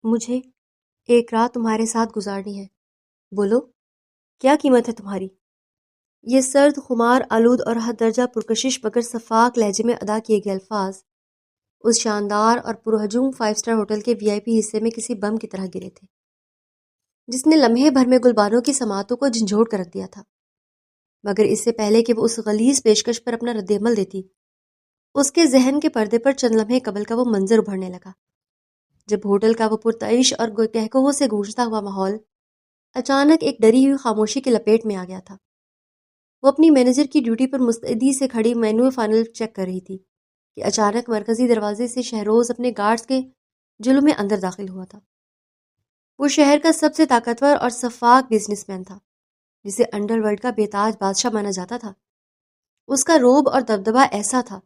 مجھے ایک رات تمہارے ساتھ گزارنی ہے. بولو، کیا قیمت ہے تمہاری؟ یہ سرد خمار آلود اور حد درجہ پرکشش مگر شفاق لہجے میں ادا کیے گئے الفاظ اس شاندار اور پرہجوم 5 اسٹار ہوٹل کے وی آئی پی حصے میں کسی بم کی طرح گرے تھے، جس نے لمحے بھر میں گلبانوں کی سماعتوں کو جھنجھوڑ کر رکھ دیا تھا. مگر اس سے پہلے کہ وہ اس غلیظ پیشکش پر اپنا رد عمل دیتی، اس کے ذہن کے پردے پر چند لمحے قبل کا وہ منظر ابھرنے لگا، جب ہوٹل کا وہ پرتعیش اور کہکہوں سے گونجتا ہوا ماحول اچانک ایک ڈری ہوئی خاموشی کی لپیٹ میں آ گیا تھا. وہ اپنی مینیجر کی ڈیوٹی پر مستعدی سے کھڑی مینو فائنل چیک کر رہی تھی کہ اچانک مرکزی دروازے سے شہروز اپنے گارڈز کے جلوم میں اندر داخل ہوا تھا. وہ شہر کا سب سے طاقتور اور شفاق بزنس مین تھا، جسے انڈر ورلڈ کا بے تاج بادشاہ مانا جاتا تھا. اس کا روب اور دبدبہ ایسا تھا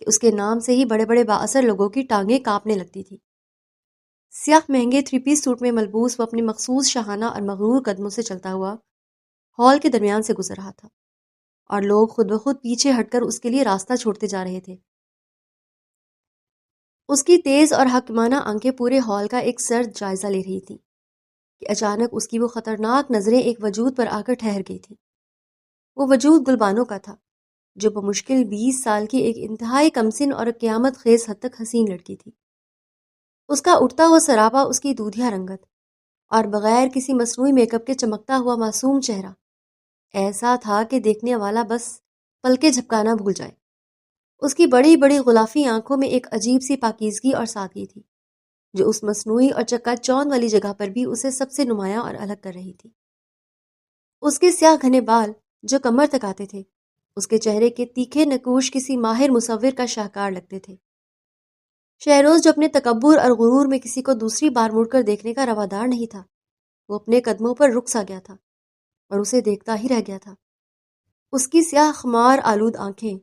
کہ اس کے نام سے ہی بڑے بڑے بااثر لوگوں کی ٹانگیں کانپنے لگتی تھی. سیاہ مہنگے 3 پیس سوٹ میں ملبوس وہ اپنی مخصوص شاہانہ اور مغرور قدموں سے چلتا ہوا ہال کے درمیان سے گزر رہا تھا، اور لوگ خود بخود پیچھے ہٹ کر اس کے لیے راستہ چھوڑتے جا رہے تھے. اس کی تیز اور حکیمانہ آنکھیں پورے ہال کا ایک سرد جائزہ لے رہی تھیں کہ اچانک اس کی وہ خطرناک نظریں ایک وجود پر آ کر ٹھہر گئی تھیں. وہ وجود گلبانو کا تھا، جو بمشکل 20 سال کی ایک انتہائی کمسن اور قیامت خیز حد تک حسین لڑکی تھی. اس کا اٹھتا ہوا سراپا، اس کی دودھیا رنگت اور بغیر کسی مصنوعی میک اپ کے چمکتا ہوا معصوم چہرہ ایسا تھا کہ دیکھنے والا بس پلکیں جھپکانا بھول جائے. اس کی بڑی بڑی غلافی آنکھوں میں ایک عجیب سی پاکیزگی اور سادگی تھی، جو اس مصنوعی اور چکا چوند والی جگہ پر بھی اسے سب سے نمایاں اور الگ کر رہی تھی. اس کے سیاہ گھنے بال جو کمر تک آتے تھے، اس کے چہرے کے تیکھے نقوش کسی ماہر مصور کا شاہکار لگتے تھے. شہروز جو اپنے تکبر اور غرور میں کسی کو دوسری بار مڑ کر دیکھنے کا روادار نہیں تھا، وہ اپنے قدموں پر رک سا گیا تھا اور اسے دیکھتا ہی رہ گیا تھا. اس کی سیاہ خمار آلود آنکھیں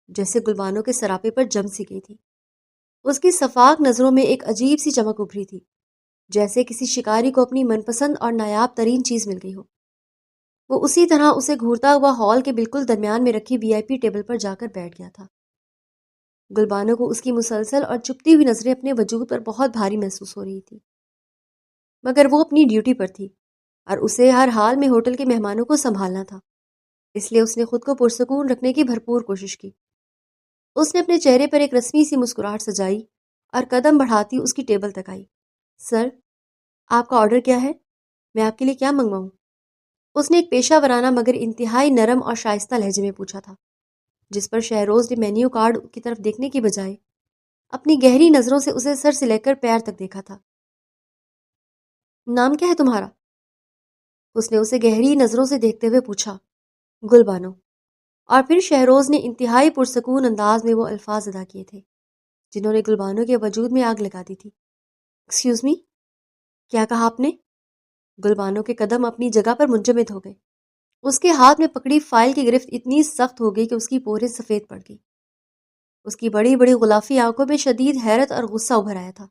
جیسے گلبانوں کے سراپے پر جم سی گئی تھی. اس کی شفاق نظروں میں ایک عجیب سی چمک ابھری تھی، جیسے کسی شکاری کو اپنی من پسند اور نایاب ترین چیز مل گئی ہو. وہ اسی طرح اسے گھورتا ہوا ہال کے بالکل درمیان میں رکھی وی آئی پی ٹیبل پر جا کر بیٹھ گیا تھا. گلبانو کو اس کی مسلسل اور چپتی ہوئی نظریں اپنے وجود پر بہت بھاری محسوس ہو رہی تھی، مگر وہ اپنی ڈیوٹی پر تھی اور اسے ہر حال میں ہوٹل کے مہمانوں کو سنبھالنا تھا. اس لیے اس نے خود کو پرسکون رکھنے کی بھرپور کوشش کی. اس نے اپنے چہرے پر ایک رسمی سی مسکراہٹ سجائی اور قدم بڑھاتی اس کی ٹیبل تک آئی. سر، آپ کا آرڈر کیا ہے؟ میں آپ کے لیے کیا منگواؤں؟ اس نے ایک پیشہ ورانہ مگر انتہائی نرم اور شائستہ لہجے میں پوچھا تھا، جس پر شہروز نے مینیو کارڈ کی طرف دیکھنے کی بجائے اپنی گہری نظروں سے اسے سر سے لے کر پیر تک دیکھا تھا. نام کیا ہے تمہارا؟ اس نے اسے گہری نظروں سے دیکھتے ہوئے پوچھا. گلبانو. اور پھر شہروز نے انتہائی پرسکون انداز میں وہ الفاظ ادا کیے تھے جنہوں نے گلبانو کے وجود میں آگ لگا دی تھی. ایکسکیوز می، کیا کہا آپ نے؟ گلبانو کے قدم اپنی جگہ پر منجمد ہو گئے. اس کے ہاتھ میں پکڑی فائل کی گرفت اتنی سخت ہو گئی کہ اس کی پورے سفید پڑ گئی. اس کی بڑی بڑی غلافی آنکھوں میں شدید حیرت اور غصہ ابھر آیا تھا.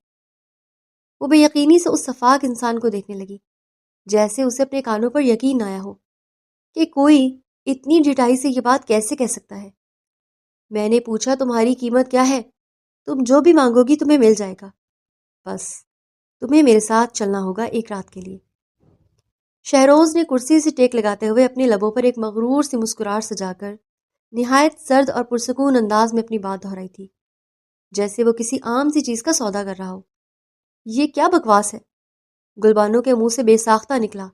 وہ بے یقینی سے اس شفاق انسان کو دیکھنے لگی، جیسے اسے اپنے کانوں پر یقین نہ آیا ہو کہ کوئی اتنی ڈٹائی سے یہ بات کیسے کہہ سکتا ہے. میں نے پوچھا تمہاری قیمت کیا ہے؟ تم جو بھی مانگو گی تمہیں مل جائے گا، بس تمہیں میرے ساتھ چلنا ہوگا ایک رات کے لیے. شہروز نے کرسی سے ٹیک لگاتے ہوئے اپنے لبوں پر ایک مغرور سی مسکراہٹ سجا کر نہایت سرد اور پرسکون انداز میں اپنی بات دہرائی تھی، جیسے وہ کسی عام سی چیز کا سودا کر رہا ہو. یہ کیا بکواس ہے؟ گلبانو کے منہ سے بے ساختہ نکلا.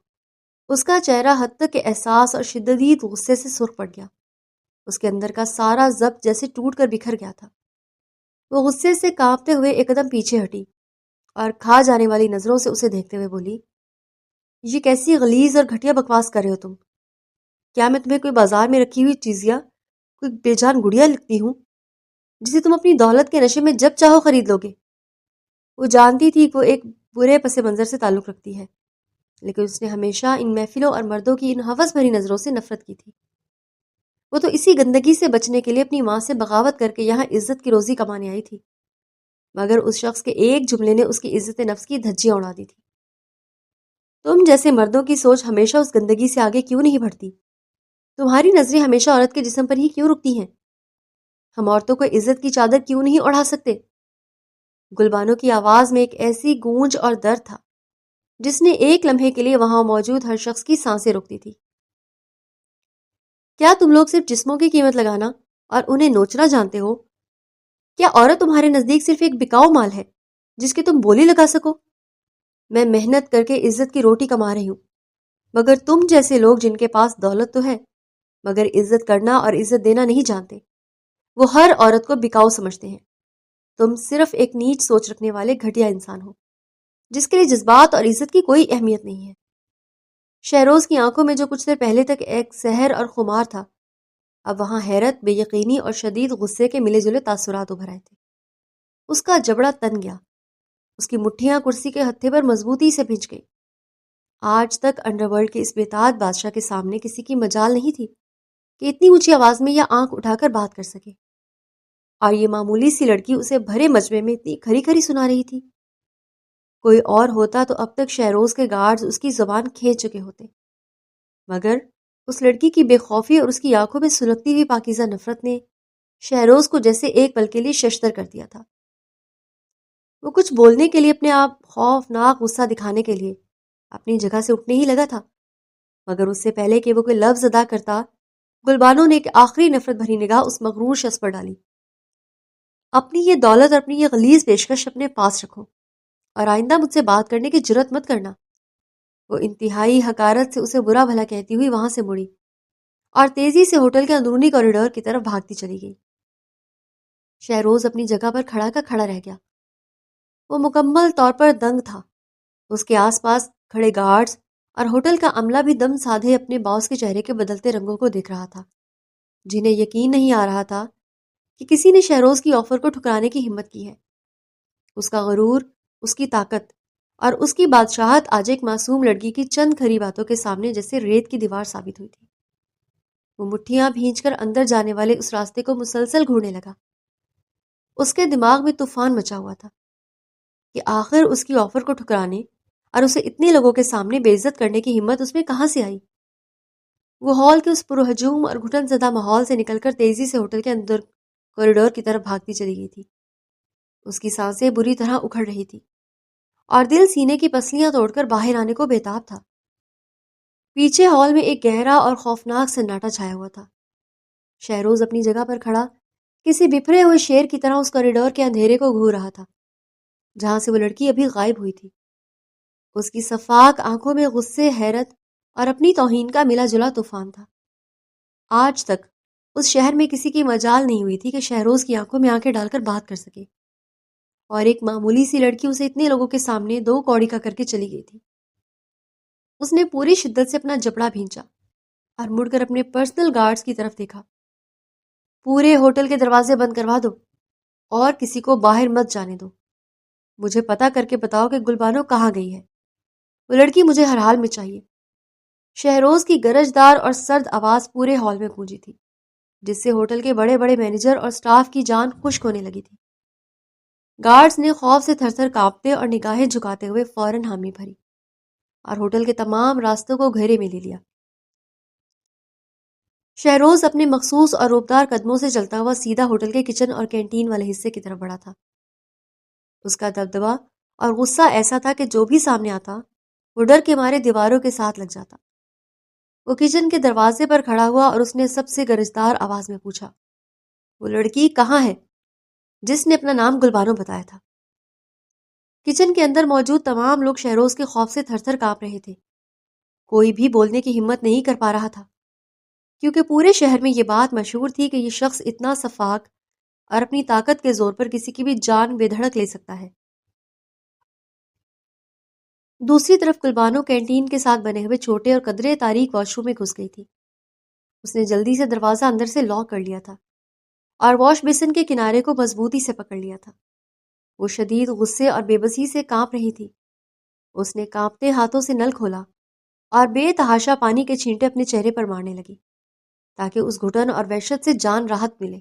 اس کا چہرہ حد تک کے احساس اور شدید غصے سے سرخ پڑ گیا. اس کے اندر کا سارا ضبط جیسے ٹوٹ کر بکھر گیا تھا. وہ غصے سے کانپتے ہوئے ایک قدم پیچھے ہٹی اور کھا جانے والی نظروں سے اسے دیکھتے ہوئے بولی. یہ کیسی غلیظ اور گھٹیا بکواس کر رہے ہو تم؟ کیا میں تمہیں کوئی بازار میں رکھی ہوئی چیزیا، کوئی بے جان گڑیا لگتی ہوں جسے تم اپنی دولت کے نشے میں جب چاہو خرید لو گے؟ وہ جانتی تھی کہ وہ ایک برے پس منظر سے تعلق رکھتی ہے، لیکن اس نے ہمیشہ ان محفلوں اور مردوں کی ان ہوس بھری نظروں سے نفرت کی تھی. وہ تو اسی گندگی سے بچنے کے لیے اپنی ماں سے بغاوت کر کے یہاں عزت کی روزی کمانے آئی تھی، مگر اس شخص کے ایک جملے نے اس کی عزت نفس کی دھجیاں اڑا دی تھی. تم جیسے مردوں کی سوچ ہمیشہ اس گندگی سے آگے کیوں نہیں بڑھتی؟ تمہاری نظریں ہمیشہ عورت کے جسم پر ہی کیوں رکتی ہیں؟ ہم عورتوں کو عزت کی چادر کیوں نہیں اڑا سکتے؟ گلبانو کی آواز میں ایک ایسی گونج اور درد تھا جس نے ایک لمحے کے لیے وہاں موجود ہر شخص کی سانسیں روک دی تھی۔ کیا تم لوگ صرف جسموں کی قیمت لگانا اور انہیں نوچنا جانتے ہو؟ کیا عورت تمہارے نزدیک صرف ایک بکاؤ مال ہے جس کی تم بولی لگا سکو؟ میں محنت کر کے عزت کی روٹی کما رہی ہوں، مگر تم جیسے لوگ جن کے پاس دولت تو ہے مگر عزت کرنا اور عزت دینا نہیں جانتے، وہ ہر عورت کو بکاؤ سمجھتے ہیں۔ تم صرف ایک نیچ سوچ رکھنے والے گھٹیا انسان ہو جس کے لیے جذبات اور عزت کی کوئی اہمیت نہیں ہے۔ شہروز کی آنکھوں میں جو کچھ دیر پہلے تک ایک سحر اور خمار تھا، اب وہاں حیرت، بے یقینی اور شدید غصے کے ملے جلے تاثرات ابھر آئے تھے۔ اس کا جبڑا تن گیا، اس کی مٹھیاں کرسی کے ہتھے پر مضبوطی سے بھنچ گئی۔ آج تک انڈر ورلڈ کے اس بےتاج بادشاہ کے سامنے کسی کی مجال نہیں تھی کہ اتنی اونچی آواز میں یا آنکھ اٹھا کر بات کر سکے، اور یہ معمولی سی لڑکی اسے بھرے مجمع میں اتنی کھری کھری سنا رہی تھی۔ کوئی اور ہوتا تو اب تک شہروز کے گارڈز اس کی زبان کھینچ چکے ہوتے، مگر اس لڑکی کی بے خوفی اور اس کی آنکھوں میں سلگتی ہوئی پاکیزہ نفرت نے شہروز کو جیسے ایک پل کے لیے ششدر کر دیا تھا۔ وہ کچھ بولنے کے لیے، اپنے آپ خوفناک غصہ دکھانے کے لیے اپنی جگہ سے اٹھنے ہی لگا تھا، مگر اس سے پہلے کہ وہ کوئی لفظ ادا کرتا، گلبانو نے ایک آخری نفرت بھری نگاہ اس مغرور شخص پر ڈالی۔ اپنی یہ دولت اور اپنی یہ غلیظ پیشکش اپنے پاس رکھو، اور آئندہ مجھ سے بات کرنے کی جرات مت کرنا۔ وہ انتہائی حقارت سے اسے برا بھلا کہتی ہوئی وہاں سے مڑی اور تیزی سے ہوٹل کے اندرونی کوریڈور کی طرف بھاگتی چلی گئی۔ شہروز اپنی جگہ پر کھڑا کا کھڑا رہ گیا۔ وہ مکمل طور پر دنگ تھا۔ اس کے آس پاس کھڑے گارڈز اور ہوٹل کا عملہ بھی دم سادھے اپنے باس کے چہرے کے بدلتے رنگوں کو دیکھ رہا تھا، جنہیں یقین نہیں آ رہا تھا کہ کسی نے شہروز کی آفر کو ٹھکرانے کی ہمت کی ہے۔ اس کا غرور، اس کی طاقت اور اس کی بادشاہت آج ایک معصوم لڑکی کی چند کھری باتوں کے سامنے جیسے ریت کی دیوار ثابت ہوئی تھی۔ وہ مٹھیاں بھینچ کر اندر جانے والے اس راستے کو مسلسل گھوڑنے لگا۔ اس کے دماغ میں طوفان مچا ہوا تھا کہ آخر اس کی آفر کو ٹھکرانے اور اسے اتنے لوگوں کے سامنے بے عزت کرنے کی ہمت اس میں کہاں سے آئی۔ وہ ہال کے اس پرہجوم اور گھٹن زدہ ماحول سے نکل کر تیزی سے ہوٹل کے اندر کوریڈور کی طرف بھاگتی چلی گئی تھی۔ اس کی سانسیں بری طرح اکھڑ رہی تھی اور دل سینے کی پسلیاں توڑ کر باہر آنے کو بےتاب تھا۔ پیچھے ہال میں ایک گہرا اور خوفناک سناٹا چھایا ہوا تھا۔ شہروز اپنی جگہ پر کھڑا کسی بپھرے ہوئے شیر کی طرح اس کوریڈور کے اندھیرے کو گھور رہا تھا جہاں سے وہ لڑکی ابھی غائب ہوئی تھی۔ اس کی صفاک آنکھوں میں غصے، حیرت اور اپنی توہین کا ملا جلا طوفان تھا۔ آج تک اس شہر میں کسی کی مجال نہیں ہوئی تھی کہ شہروز کی آنکھوں میں آنکھیں ڈال کر بات کر سکے، اور ایک معمولی سی لڑکی اسے اتنے لوگوں کے سامنے دو کوڑی کا کر کے چلی گئی تھی۔ اس نے پوری شدت سے اپنا جبڑا بھینچا اور مڑ کر اپنے پرسنل گارڈز کی طرف دیکھا۔ پورے ہوٹل کے دروازے بند کروا دو اور کسی کو باہر مت جانے دو۔ مجھے پتا کر کے بتاؤ کہ گلبانو کہاں گئی ہے۔ وہ لڑکی مجھے ہر حال میں چاہیے۔ شہروز کی گرجدار اور سرد آواز پورے ہال میں گونجی تھی، جس سے ہوٹل کے بڑے بڑے مینیجر اور سٹاف کی جان خشک ہونے لگی تھی۔ گارڈز نے خوف سے تھر تھر کانپتے اور نگاہیں جھکاتے ہوئے فوراً حامی بھری اور ہوٹل کے تمام راستوں کو گھیرے میں لے لیا۔ شہروز اپنے مخصوص اور روبدار قدموں سے چلتا ہوا سیدھا ہوٹل کے کچن اور کینٹین والے حصے کی طرف بڑھا تھا۔ اس کا دبدبا اور غصہ ایسا تھا کہ جو بھی سامنے آتا وہ ڈر کے مارے دیواروں کے ساتھ لگ جاتا۔ وہ کچن کے دروازے پر کھڑا ہوا اور اس نے سب سے گرجدار آواز میں پوچھا، وہ لڑکی کہاں ہے جس نے اپنا نام گلبانو بتایا تھا؟ کچن کے اندر موجود تمام لوگ شہروز کے خوف سے تھر تھر کانپ رہے تھے۔ کوئی بھی بولنے کی ہمت نہیں کر پا رہا تھا، کیونکہ پورے شہر میں یہ بات مشہور تھی کہ یہ شخص اتنا سفاک اور اپنی طاقت کے زور پر کسی کی بھی جان بے دھڑک لے سکتا ہے۔ دوسری طرف گلبانو کینٹین کے ساتھ بنے ہوئے چھوٹے اور قدرے تاریک واش روم میں گھس گئی تھی۔ اس نے جلدی سے دروازہ اندر سے لاک کر لیا تھا اور واش بیسن کے کنارے کو مضبوطی سے پکڑ لیا تھا۔ وہ شدید غصے اور بے بسی سے کانپ رہی تھی۔ اس نے کانپتے ہاتھوں سے نل کھولا اور بے تحاشا پانی کے چھینٹے اپنے چہرے پر مارنے لگی تاکہ اس گھٹن اور وحشت سے جان راحت ملے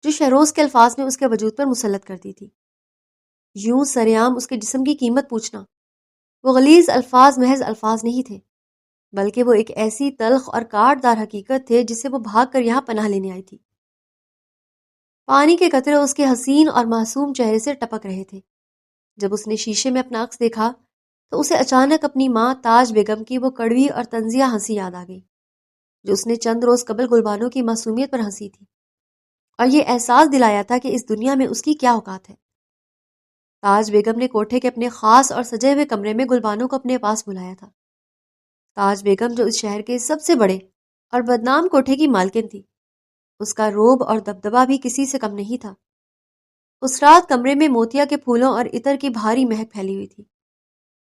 جو شہروز کے الفاظ نے اس کے وجود پر مسلط کر دی تھی۔ یوں سرعام اس کے جسم کی قیمت پوچھنا، وہ غلیظ الفاظ محض الفاظ نہیں تھے، بلکہ وہ ایک ایسی تلخ اور کاٹ دار حقیقت تھے جسے وہ بھاگ کر یہاں پناہ لینے آئی تھی۔ پانی کے قطرے اس کے حسین اور معصوم چہرے سے ٹپک رہے تھے۔ جب اس نے شیشے میں اپنا عکس دیکھا تو اسے اچانک اپنی ماں تاج بیگم کی وہ کڑوی اور طنزیہ ہنسی یاد آ گئی جو اس نے چند روز قبل گلبانو کی معصومیت پر ہنسی تھی، اور یہ احساس دلایا تھا کہ اس دنیا میں اس کی کیا اوقات ہے۔ تاج بیگم نے کوٹھے کے اپنے خاص اور سجے ہوئے کمرے میں گلبانو کو اپنے پاس بلایا تھا۔ تاج بیگم جو اس شہر کے سب سے بڑے اور بدنام کوٹھے کی مالکن تھی، اس کا روب اور دبدبہ بھی کسی سے کم نہیں تھا۔ اس رات کمرے میں موتیا کے پھولوں اور عطر کی بھاری مہک پھیلی ہوئی تھی،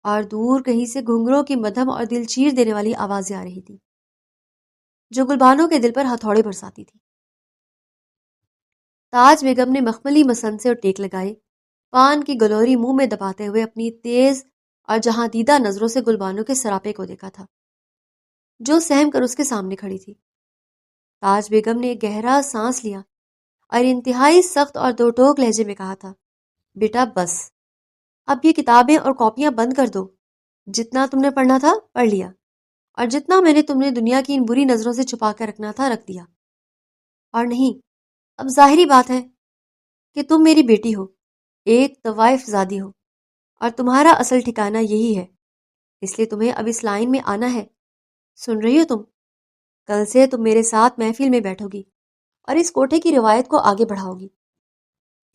اور دور کہیں سے گھنگروں کی مدھم اور دل چیر دینے والی آوازیں آ رہی تھی جو گلبانو کے دل پر ہتھوڑے برساتی تھی۔ تاج بیگم نے مخملی مسند سے اور ٹیک لگائے، پان کی گلوری منہ میں دباتے ہوئے اپنی تیز اور جہاں دیدہ نظروں سے گلبانو کے سراپے کو دیکھا تھا جو سہم کر اس کے سامنے کھڑی تھی۔ تاج بیگم نے ایک گہرا سانس لیا اور انتہائی سخت اور دو ٹوک لہجے میں کہا تھا، بیٹا بس، اب یہ کتابیں اور کاپیاں بند کر دو۔ جتنا تم نے پڑھنا تھا پڑھ لیا، اور جتنا میں نے تمہیں دنیا کی ان بری نظروں سے چھپا کر رکھنا تھا رکھ دیا۔ اور نہیں، اب ظاہری بات ہے کہ تم میری بیٹی ہو، ایک طوائف زادی ہو، اور تمہارا اصل ٹھکانہ یہی ہے، اس لیے تمہیں اب اس لائن میں آنا ہے۔ سن رہی ہو تم؟ کل سے تم میرے ساتھ محفل میں بیٹھو گی اور اس کوٹھے کی روایت کو آگے بڑھاؤ گی،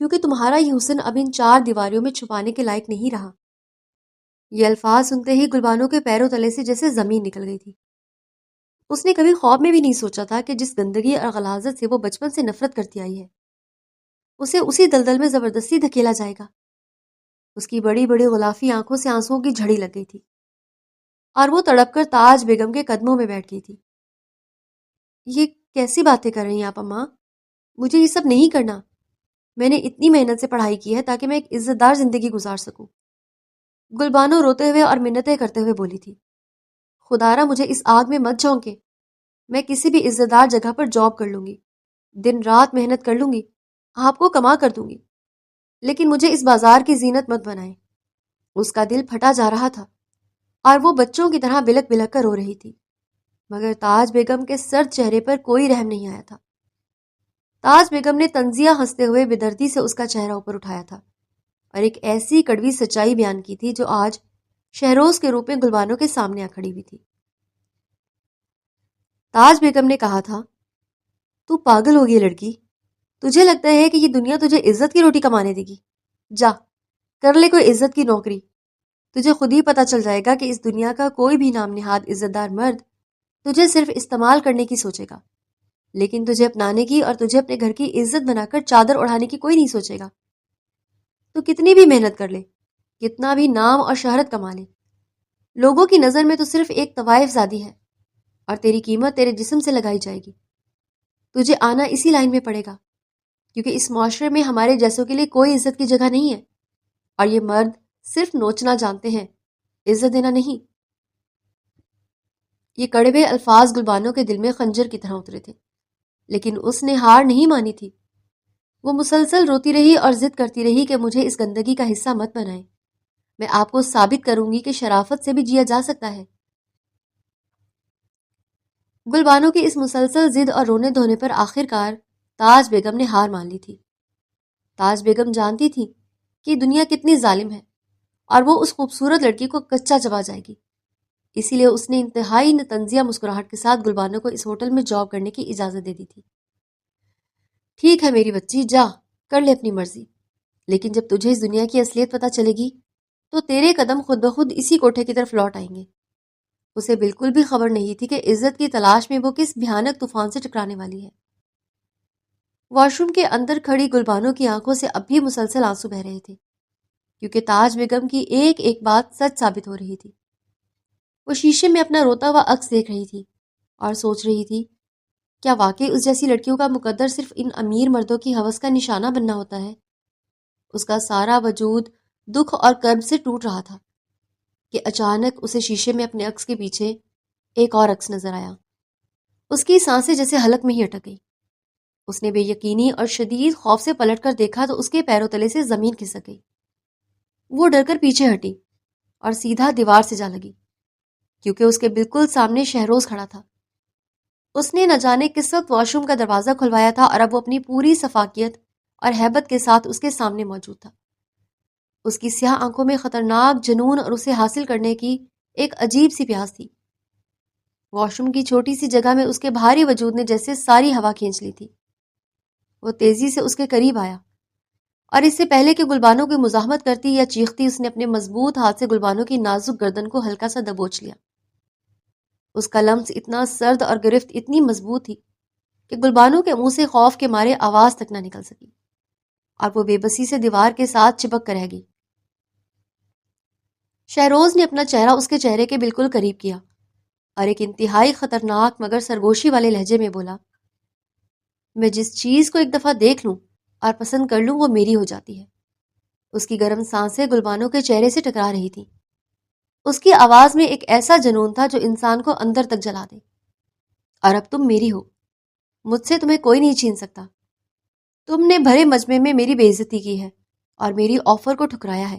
کیونکہ تمہارا یہ حسن اب ان چار دیواریوں میں چھپانے کے لائق نہیں رہا۔ یہ الفاظ سنتے ہی گلبانو کے پیروں تلے سے جیسے زمین نکل گئی تھی۔ اس نے کبھی خواب میں بھی نہیں سوچا تھا کہ جس گندگی اور غلاظت سے وہ بچپن سے نفرت کرتی آئی ہے، اسے اسی دلدل میں زبردستی دھکیلا جائے گا۔ اس کی بڑی بڑی غلافی آنکھوں سے آنسوؤں کی جھڑی لگ گئی تھی، اور وہ تڑپ کر تاج بیگم کے قدموں میں بیٹھ گئی تھی۔ یہ کیسی باتیں کر رہی ہیں آپ اماں؟ مجھے یہ سب نہیں کرنا۔ میں نے اتنی محنت سے پڑھائی کی ہے تاکہ میں ایک عزت دار زندگی گزار سکوں۔ گلبانو روتے ہوئے اور منتیں کرتے ہوئے بولی تھی، خدارا مجھے اس آگ میں مت جھونکے، میں کسی بھی عزت دار جگہ پر جاب کر لوں گی، دن رات محنت کر لوں گی، آپ کو کما کر دوں گی، لیکن مجھے اس بازار کی زینت مت بنائیں۔ اس کا دل پھٹا جا رہا تھا اور وہ بچوں کی طرح بلک بلک کر رو رہی تھی، مگر تاج بیگم کے سرد چہرے پر کوئی رحم نہیں آیا تھا۔ تاج بیگم نے طنزیہ ہنستے ہوئے بے-دردی سے اس کا چہرہ اوپر اٹھایا تھا اور ایک ایسی کڑوی سچائی بیان کی تھی جو آج شہروز کے روپ میں گلبانو کے سامنے آ کھڑی ہوئی تھی۔ تاج بیگم نے کہا تھا، تو پاگل ہوگی لڑکی، تجھے لگتا ہے کہ یہ دنیا تجھے عزت کی روٹی کمانے دے گی؟ جا کر لے کوئی عزت کی نوکری، تجھے خود ہی پتا چل جائے گا کہ اس دنیا کا کوئی بھی نام نہاد عزت دار مرد تجھے صرف استعمال کرنے کی سوچے گا، لیکن تجھے اپنانے کی اور تجھے اپنے گھر کی عزت بنا کر چادر اڑانے کی کوئی نہیں سوچے گا۔ تو کتنی بھی محنت کر لے، کتنا بھی نام اور شہرت کما لے، لوگوں کی نظر میں تو صرف ایک طوائف زادی ہے، اور تیری قیمت تیرے جسم سے لگائی جائے گی۔ تجھے آنا اسی لائن میں پڑے گا، کیونکہ اس معاشرے میں ہمارے جیسوں کے لیے کوئی عزت کی جگہ نہیں ہے، اور یہ مرد صرف نوچنا جانتے ہیں، عزت دینا نہیں۔ یہ کڑوے الفاظ گلبانو کے دل میں خنجر کی طرح اترے تھے، لیکن اس نے ہار نہیں مانی تھی۔ وہ مسلسل روتی رہی اور ضد کرتی رہی کہ مجھے اس گندگی کا حصہ مت بنائیں، میں آپ کو ثابت کروں گی کہ شرافت سے بھی جیا جا سکتا ہے۔ گلبانو کی اس مسلسل ضد اور رونے دھونے پر آخر کار تاج بیگم نے ہار مان لی تھی۔ تاج بیگم جانتی تھی کہ دنیا کتنی ظالم ہے، اور وہ اس خوبصورت لڑکی کو کچا چبا جائے گی، اسی لیے اس نے انتہائی طنزیہ مسکراہٹ کے ساتھ گلبانو کو اس ہوٹل میں جاب کرنے کی اجازت دے دی تھی۔ ٹھیک ہے میری بچی، جا کر لے اپنی مرضی، لیکن جب تجھے اس دنیا کی اصلیت پتہ چلے گی تو تیرے قدم خود بخود اسی کوٹھے کی طرف لوٹ آئیں گے۔ اسے بالکل بھی خبر نہیں تھی کہ عزت کی تلاش میں وہ کس بھیانک طوفان سے ٹکرانے والی ہے۔ واش روم کے اندر کھڑی گلبانو کی آنکھوں سے اب بھی مسلسل آنسو بہ رہے تھے، کیونکہ تاج بیگم کی ایک ایک بات سچ ثابت ہو رہی تھی۔ وہ شیشے میں اپنا روتا ہوا عکس دیکھ رہی تھی اور سوچ رہی تھی، کیا واقعی اس جیسی لڑکیوں کا مقدر صرف ان امیر مردوں کی ہوس کا نشانہ بننا ہوتا ہے؟ اس کا سارا وجود دکھ اور کرب سے ٹوٹ رہا تھا کہ اچانک اسے شیشے میں اپنے عکس کے پیچھے ایک اور عکس نظر آیا۔ اس کی سانسیں جیسے حلق میں ہی اٹک گئی۔ اس نے بے یقینی اور شدید خوف سے پلٹ کر دیکھا تو اس کے پیروں تلے سے زمین کھسک گئی۔ وہ ڈر کر پیچھے ہٹی اور سیدھا دیوار سے جا لگی، کیونکہ اس کے بالکل سامنے شہروز کھڑا تھا۔ اس نے نہ جانے کس وقت واش روم کا دروازہ کھلوایا تھا اور اب وہ اپنی پوری سفاکیت اور ہیبت کے ساتھ اس کے سامنے موجود تھا۔ اس کی سیاہ آنکھوں میں خطرناک جنون اور اسے حاصل کرنے کی ایک عجیب سی پیاس تھی۔ واش روم کی چھوٹی سی جگہ میں اس کے بھاری وجود نے جیسے ساری ہوا کھینچ لی تھی۔ وہ تیزی سے اس کے قریب آیا اور اس سے پہلے کہ گلبانو کی مزاحمت کرتی یا چیختی، اس نے اپنے مضبوط ہاتھ سے گلبانو کی نازک گردن کو ہلکا سا دبوچ لیا۔ اس کا لمس اتنا سرد اور گرفت اتنی مضبوط تھی کہ گلبانو کے منہ سے خوف کے مارے آواز تک نہ نکل سکی اور وہ بے بسی سے دیوار کے ساتھ چپک کر رہ گئی۔ شہروز نے اپنا چہرہ اس کے چہرے کے بالکل قریب کیا اور ایک انتہائی خطرناک مگر سرگوشی والے لہجے میں بولا، میں جس چیز کو ایک دفعہ دیکھ لوں اور پسند کر لوں وہ میری ہو جاتی ہے۔ اس کی گرم سانسیں گلبانو کے چہرے سے ٹکرا رہی تھیں۔ اس کی آواز میں ایک ایسا جنون تھا جو انسان کو اندر تک جلا دے۔ اور اب تم میری ہو، مجھ سے تمہیں کوئی نہیں چھین سکتا۔ تم نے بھرے مجمع میں میری بے عزتی کی ہے اور میری آفر کو ٹھکرایا ہے،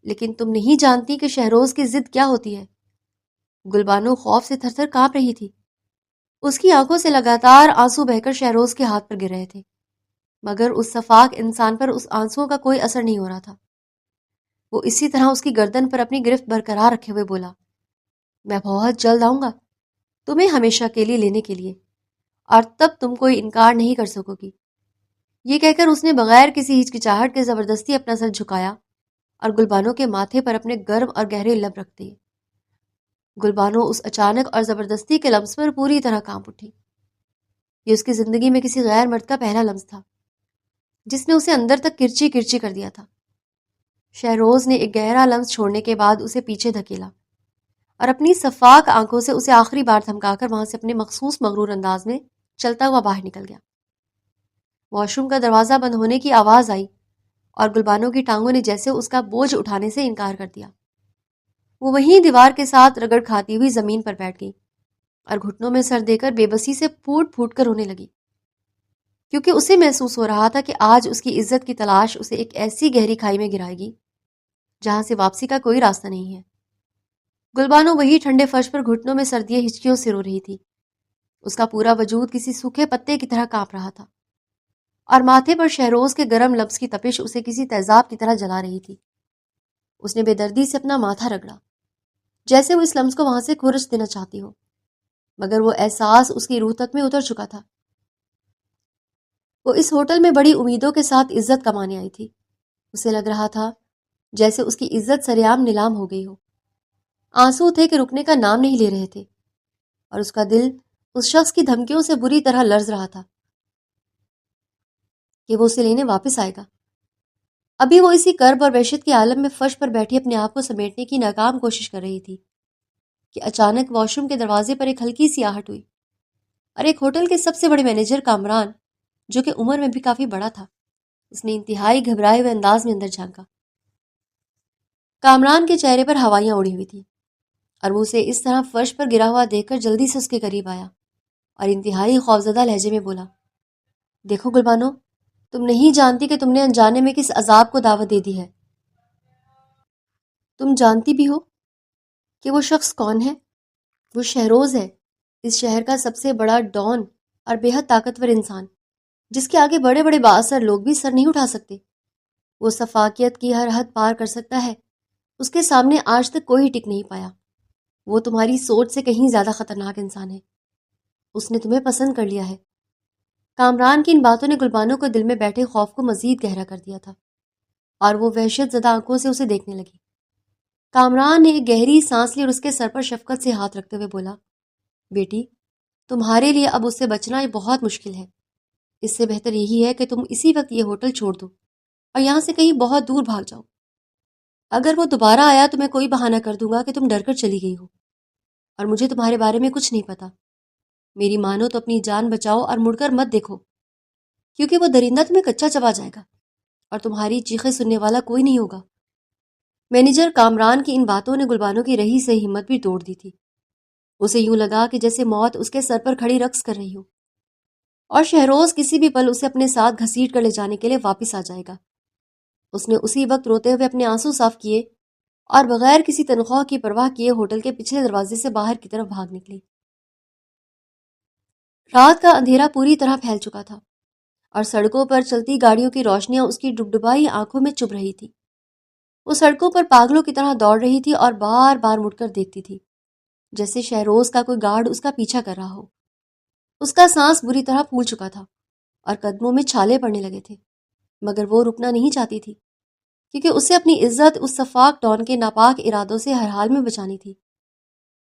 لیکن تم نہیں جانتی کہ شہروز کی ضد کیا ہوتی ہے۔ گلبانو خوف سے تھر تھر کانپ رہی تھی۔ اس کی آنکھوں سے لگاتار آنسو بہ کر شہروز کے ہاتھ پر گر رہے تھے، مگر اس صفاک انسان پر اس آنسوؤں کا کوئی اثر نہیں ہو رہا تھا۔ وہ اسی طرح اس کی گردن پر اپنی گرفت برقرار رکھے ہوئے بولا، میں بہت جلد آؤں گا تمہیں ہمیشہ کے لیے لینے کے لیے، اور تب تم کوئی انکار نہیں کر سکو گی۔ یہ کہہ کر اس نے بغیر کسی ہچکچاہٹ کے زبردستی اپنا سر جھکایا اور گلبانو کے ماتھے پر اپنے گرم اور گہرے لب رکھ دیے۔ گلبانو اس اچانک اور زبردستی کے لمس پر پوری طرح کانپ اٹھی۔ یہ اس کی زندگی میں کسی غیر مرد کا پہلا لمس تھا جس نے اسے اندر تک کرچی کرچی کر دیا تھا۔ شہروز نے ایک گہرا لمس چھوڑنے کے بعد اسے پیچھے دھکیلا اور اپنی صفاک آنکھوں سے اسے آخری بار دھمکا کر وہاں سے اپنے مخصوص مغرور انداز میں چلتا ہوا باہر نکل گیا۔ واش روم کا دروازہ بند ہونے کی آواز آئی اور گلبانو کی ٹانگوں نے جیسے اس کا بوجھ اٹھانے سے انکار کر دیا۔ وہ وہیں دیوار کے ساتھ رگڑ کھاتی ہوئی زمین پر بیٹھ گئی اور گھٹنوں میں سر دے کر بے بسی سے پھوٹ پھوٹ کر رونے لگی، کیونکہ اسے محسوس ہو رہا تھا کہ آج اس کی عزت کی تلاش اسے ایک ایسی گہری کھائی میں گرائے گی جہاں سے واپسی کا کوئی راستہ نہیں ہے۔ گلبانو وہی ٹھنڈے فرش پر گھٹنوں میں سردیاں ہچکیوں سے رو رہی تھی۔ اس کا پورا وجود کسی سوکھے پتے کی طرح کانپ رہا تھا اور ماتھے پر شہروز کے گرم لبس کی تپش اسے کسی تیزاب کی طرح جلا رہی تھی۔ اس نے بے دردی سے اپنا ماتھا رگڑا جیسے وہ اس لمس کو وہاں سے کھرچ دینا چاہتی ہو، مگر وہ احساس اس کی روح تک میں اتر چکا تھا۔ وہ اس ہوٹل میں بڑی امیدوں کے ساتھ عزت کمانے آئی تھی۔ اسے لگ رہا تھا جیسے اس کی عزت سریعام نیلام ہو گئی ہو۔ آنسو تھے کہ رکنے کا نام نہیں لے رہے تھے اور اس کا دل اس شخص کی دھمکیوں سے بری طرح لرز رہا تھا کہ وہ اسے لینے واپس آئے گا۔ ابھی وہ اسی کرب اور وحشت کے عالم میں فرش پر بیٹھی اپنے آپ کو سمیٹنے کی ناکام کوشش کر رہی تھی کہ اچانک واش روم کے دروازے پر ایک ہلکی سی آہٹ ہوئی اور ایک ہوٹل کے سب سے بڑے مینیجر کامران، جو کہ عمر میں بھی کافی بڑا تھا، اس نے انتہائی گھبرائے ہوئے انداز میں اندر جھانکا۔ کامران کے چہرے پر ہوائیاں اڑی ہوئی تھیں اور وہ اسے اس طرح فرش پر گرا ہوا دیکھ کر جلدی سے اس کے قریب آیا اور انتہائی خوفزدہ لہجے میں بولا، دیکھو گلبانو، تم نہیں جانتی کہ تم نے انجانے میں کس عذاب کو دعوت دے دی ہے۔ تم جانتی بھی ہو کہ وہ شخص کون ہے؟ وہ شہروز ہے، اس شہر کا سب سے بڑا ڈان اور بے حد طاقتور انسان، جس کے آگے بڑے بڑے بااثر لوگ بھی سر نہیں اٹھا سکتے۔ وہ سفاکیت کی ہر حد پار کر سکتا ہے، اس کے سامنے آج تک کوئی ٹک نہیں پایا۔ وہ تمہاری سوچ سے کہیں زیادہ خطرناک انسان ہے۔ اس نے تمہیں پسند کر لیا ہے۔ کامران کی ان باتوں نے گلبانو کو دل میں بیٹھے خوف کو مزید گہرا کر دیا تھا اور وہ وحشت زدہ آنکھوں سے اسے دیکھنے لگی۔ کامران نے ایک گہری سانس لی اور اس کے سر پر شفقت سے ہاتھ رکھتے ہوئے بولا، بیٹی، تمہارے لیے اب اس سے بچنا یہ بہت مشکل ہے۔ اس سے بہتر یہی ہے کہ تم اسی وقت یہ ہوٹل چھوڑ دو اور یہاں سے کہیں بہت دور بھاگ جاؤ۔ اگر وہ دوبارہ آیا تو میں کوئی بہانہ کر دوں گا کہ تم ڈر کر چلی گئی ہو اور مجھے تمہارے بارے میں کچھ نہیں پتا۔ میری مانو تو اپنی جان بچاؤ اور مڑ کر مت دیکھو، کیونکہ وہ درندہ تمہیں کچا چبا جائے گا اور تمہاری چیخیں سننے والا کوئی نہیں ہوگا۔ مینیجر کامران کی ان باتوں نے گلبانو کی رہی سے ہمت بھی توڑ دی تھی۔ اسے یوں لگا کہ جیسے موت اس کے سر پر کھڑی رقص کر رہی ہو اور شہروز کسی بھی پل اسے اپنے ساتھ گھسیٹ کر لے جانے کے لیے واپس آ جائے گا۔ اس نے اسی وقت روتے ہوئے اپنے آنسو صاف کیے اور بغیر کسی تنخواہ کی پرواہ کیے ہوٹل کے پچھلے دروازے سے باہر کی طرف بھاگ نکلی۔ رات کا اندھیرا پوری طرح پھیل چکا تھا اور سڑکوں پر چلتی گاڑیوں کی روشنیاں اس کی ڈبڈبائی آنکھوں میں چبھ رہی تھی۔ وہ سڑکوں پر پاگلوں کی طرح دوڑ رہی تھی اور بار بار مڑ کر دیکھتی تھی، جیسے شہروز کا کوئی گارڈ اس کا پیچھا کر رہا ہو۔ اس کا سانس بری طرح پھول چکا تھا اور قدموں میں چھالے پڑنے لگے تھے، مگر وہ رکنا نہیں چاہتی تھی، کیونکہ اسے اپنی عزت اس صفاک ڈان کے ناپاک ارادوں سے ہر حال میں بچانی تھی۔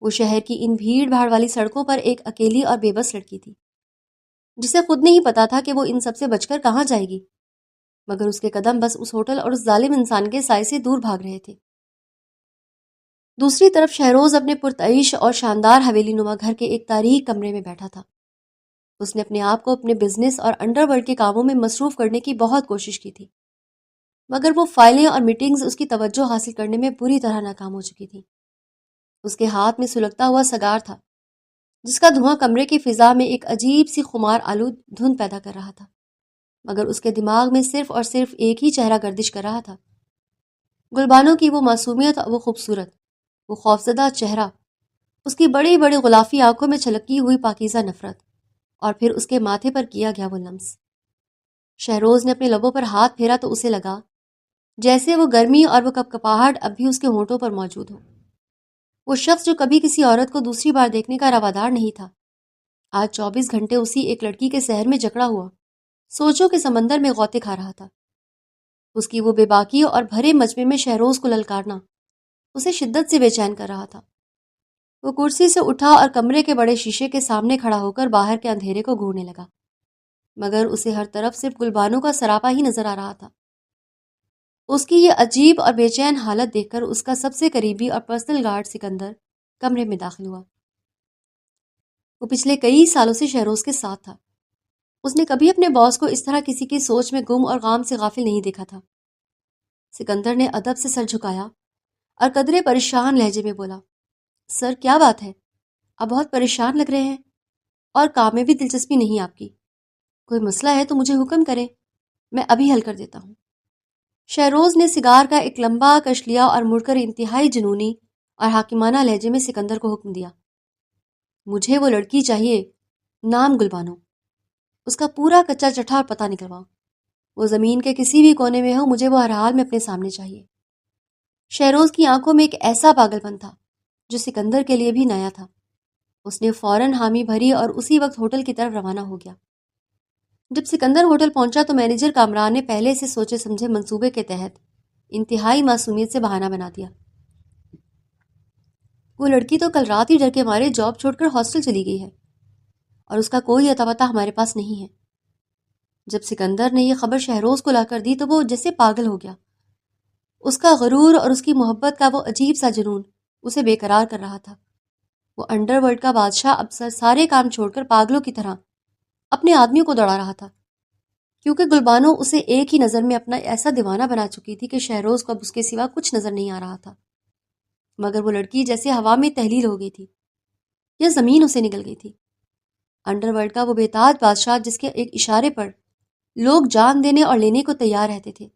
وہ شہر کی ان بھیڑ بھاڑ والی سڑکوں پر ایک اکیلی اور بے بس لڑکی تھی، جسے خود نہیں پتا تھا کہ وہ ان سب سے بچ کر کہاں جائے گی، مگر اس کے قدم بس اس ہوٹل اور اس ظالم انسان کے سائے سے دور بھاگ رہے تھے۔ دوسری طرف شہروز اپنے پرتعیش اور شاندار حویلی نما گھر کے ایک تاریک کمرے میں بیٹھا تھا۔ اس نے اپنے آپ کو اپنے بزنس اور انڈر ورلڈ کے کاموں میں مصروف کرنے کی بہت کوشش کی تھی، مگر وہ فائلیں اور میٹنگز اس کی توجہ حاصل کرنے میں بری طرح ناکام ہو چکی تھیں۔ اس کے ہاتھ میں سلگتا ہوا سگار تھا، جس کا دھواں کمرے کی فضا میں ایک عجیب سی خمار آلود دھند پیدا کر رہا تھا، مگر اس کے دماغ میں صرف اور صرف ایک ہی چہرہ گردش کر رہا تھا، گلبانو کی وہ معصومیت، وہ خوبصورت، وہ خوفزدہ چہرہ، اس کی بڑی بڑی غلافی آنکھوں میں چھلکی ہوئی پاکیزہ نفرت، اور پھر اس کے ماتھے پر کیا گیا وہ لمس۔ شہروز نے اپنے لبوں پر ہاتھ پھیرا تو اسے لگا جیسے وہ گرمی اور وہ کپکپاہٹ اب بھی اس کے ہونٹوں پر موجود ہو۔ وہ شخص جو کبھی کسی عورت کو دوسری بار دیکھنے کا روادار نہیں تھا، آج 24 گھنٹے اسی ایک لڑکی کے سحر میں جکڑا ہوا سوچوں کے سمندر میں غوطے کھا رہا تھا۔ اس کی وہ بے باکی اور بھرے مجمع میں شہروز کو للکارنا اسے شدت سے بے چین کر رہا تھا۔ وہ کرسی سے اٹھا اور کمرے کے بڑے شیشے کے سامنے کھڑا ہو کر باہر کے اندھیرے کو گھورنے لگا، مگر اسے ہر طرف صرف گلبانو کا سراپا ہی نظر آ رہا تھا۔ اس کی یہ عجیب اور بے چین حالت دیکھ کر اس کا سب سے قریبی اور پرسنل گارڈ سکندر کمرے میں داخل ہوا۔ وہ پچھلے کئی سالوں سے شہروز کے ساتھ تھا۔ اس نے کبھی اپنے باس کو اس طرح کسی کی سوچ میں گم اور غام سے غافل نہیں دیکھا تھا۔ سکندر نے ادب سے سر جھکایا اور قدرے پریشان لہجے میں بولا، سر کیا بات ہے؟ آپ بہت پریشان لگ رہے ہیں، اور کام میں بھی دلچسپی نہیں آپ کی۔ کوئی مسئلہ ہے تو مجھے حکم کریں، میں ابھی حل کر دیتا ہوں۔ شہروز نے سگار کا ایک لمبا کش لیا اور مڑ کر انتہائی جنونی اور حاکمانہ لہجے میں سکندر کو حکم دیا، مجھے وہ لڑکی چاہیے، نام گلبانو۔ اس کا پورا کچا چٹھا اور پتہ نکلواؤ، وہ زمین کے کسی بھی کونے میں ہو، مجھے وہ ہر حال میں اپنے سامنے چاہیے۔ شہروز کی آنکھوں میں ایک ایسا پاگل پن تھا جو سکندر کے لیے بھی نیا تھا۔ اس نے فوراً حامی بھری اور اسی وقت ہوٹل کی طرف روانہ ہو گیا۔ جب سکندر ہوٹل پہنچا تو مینیجر کامران نے پہلے سے سوچے سمجھے منصوبے کے تحت انتہائی معصومیت سے بہانہ بنا دیا، وہ لڑکی تو کل رات ہی ڈر کے مارے جاب چھوڑ کر ہاسٹل چلی گئی ہے، اور اس کا کوئی اتا پتہ ہمارے پاس نہیں ہے۔ جب سکندر نے یہ خبر شہروز کو لا کر دی تو وہ جیسے پاگل ہو گیا۔ اس کا غرور اور اس کی محبت کا وہ عجیب سا جنون اسے بے قرار کر رہا تھا۔ وہ انڈر ورلڈ کا بادشاہ اب سارے کام چھوڑ کر پاگلوں کی طرح اپنے آدمیوں کو دوڑا رہا تھا، کیونکہ گلبانو اسے ایک ہی نظر میں اپنا ایسا دیوانہ بنا چکی تھی کہ شہروز کو اب اس کے سوا کچھ نظر نہیں آ رہا تھا، مگر وہ لڑکی جیسے ہوا میں تحلیل ہو گئی تھی یا زمین اسے نگل گئی تھی۔ انڈر ورلڈ کا وہ بے تاج بادشاہ جس کے ایک اشارے پر لوگ جان دینے اور لینے کو تیار رہتے تھے،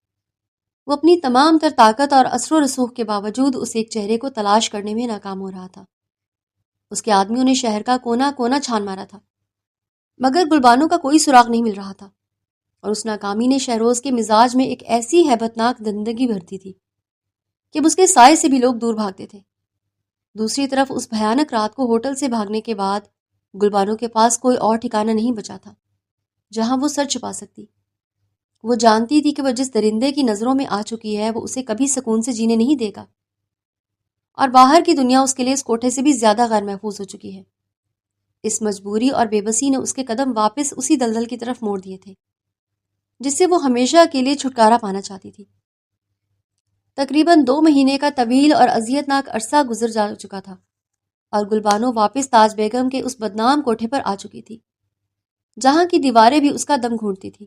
وہ اپنی تمام تر طاقت اور اثر و رسوخ کے باوجود اس ایک چہرے کو تلاش کرنے میں ناکام ہو رہا تھا۔ اس کے آدمیوں نے شہر کا کونا کونا چھان مارا تھا، مگر گلبانو کا کوئی سراغ نہیں مل رہا تھا، اور اس ناکامی نے شہروز کے مزاج میں ایک ایسی ہیبتناک گندگی بھر دی تھی کہ اس کے سائے سے بھی لوگ دور بھاگتے تھے۔ دوسری طرف اس بھیانک رات کو ہوٹل سے بھاگنے کے بعد گلبانو کے پاس کوئی اور ٹھکانہ نہیں بچا تھا جہاں وہ سر چھپا سکتی۔ وہ جانتی تھی کہ وہ جس درندے کی نظروں میں آ چکی ہے وہ اسے کبھی سکون سے جینے نہیں دے گا، اور باہر کی دنیا اس کے لیے اس کوٹھے سے بھی زیادہ غیر محفوظ ہو چکی ہے۔ اس مجبوری اور بے بسی نے اس کے قدم واپس اسی دلدل کی طرف موڑ دیے تھے جس سے وہ ہمیشہ کے لیے چھٹکارا پانا چاہتی تھی۔ تقریباً 2 مہینے کا طویل اور اذیتناک عرصہ گزر جا چکا تھا، اور گلبانو واپس تاج بیگم کے اس بدنام کوٹھے پر آ چکی تھی جہاں کی دیواریں بھی اس کا دم گھونٹتی تھی۔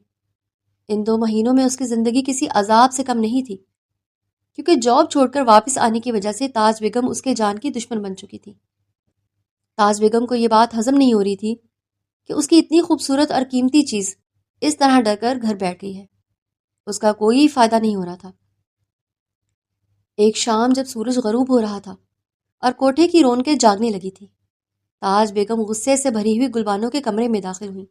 ان 2 مہینوں میں اس کی زندگی کسی عذاب سے کم نہیں تھی، کیونکہ جاب چھوڑ کر واپس آنے کی وجہ سے تاج بیگم اس کے جان کی دشمن بن چکی تھی۔ تاج بیگم کو یہ بات ہضم نہیں ہو رہی تھی کہ اس کی اتنی خوبصورت اور قیمتی چیز اس طرح ڈر کر گھر بیٹھ گئی ہے، اس کا کوئی فائدہ نہیں ہو رہا تھا۔ ایک شام جب سورج غروب ہو رہا تھا اور کوٹھے کی رونقیں جاگنے لگی تھی، تاج بیگم غصے سے بھری ہوئی گلبانو کے کمرے میں داخل ہوئی۔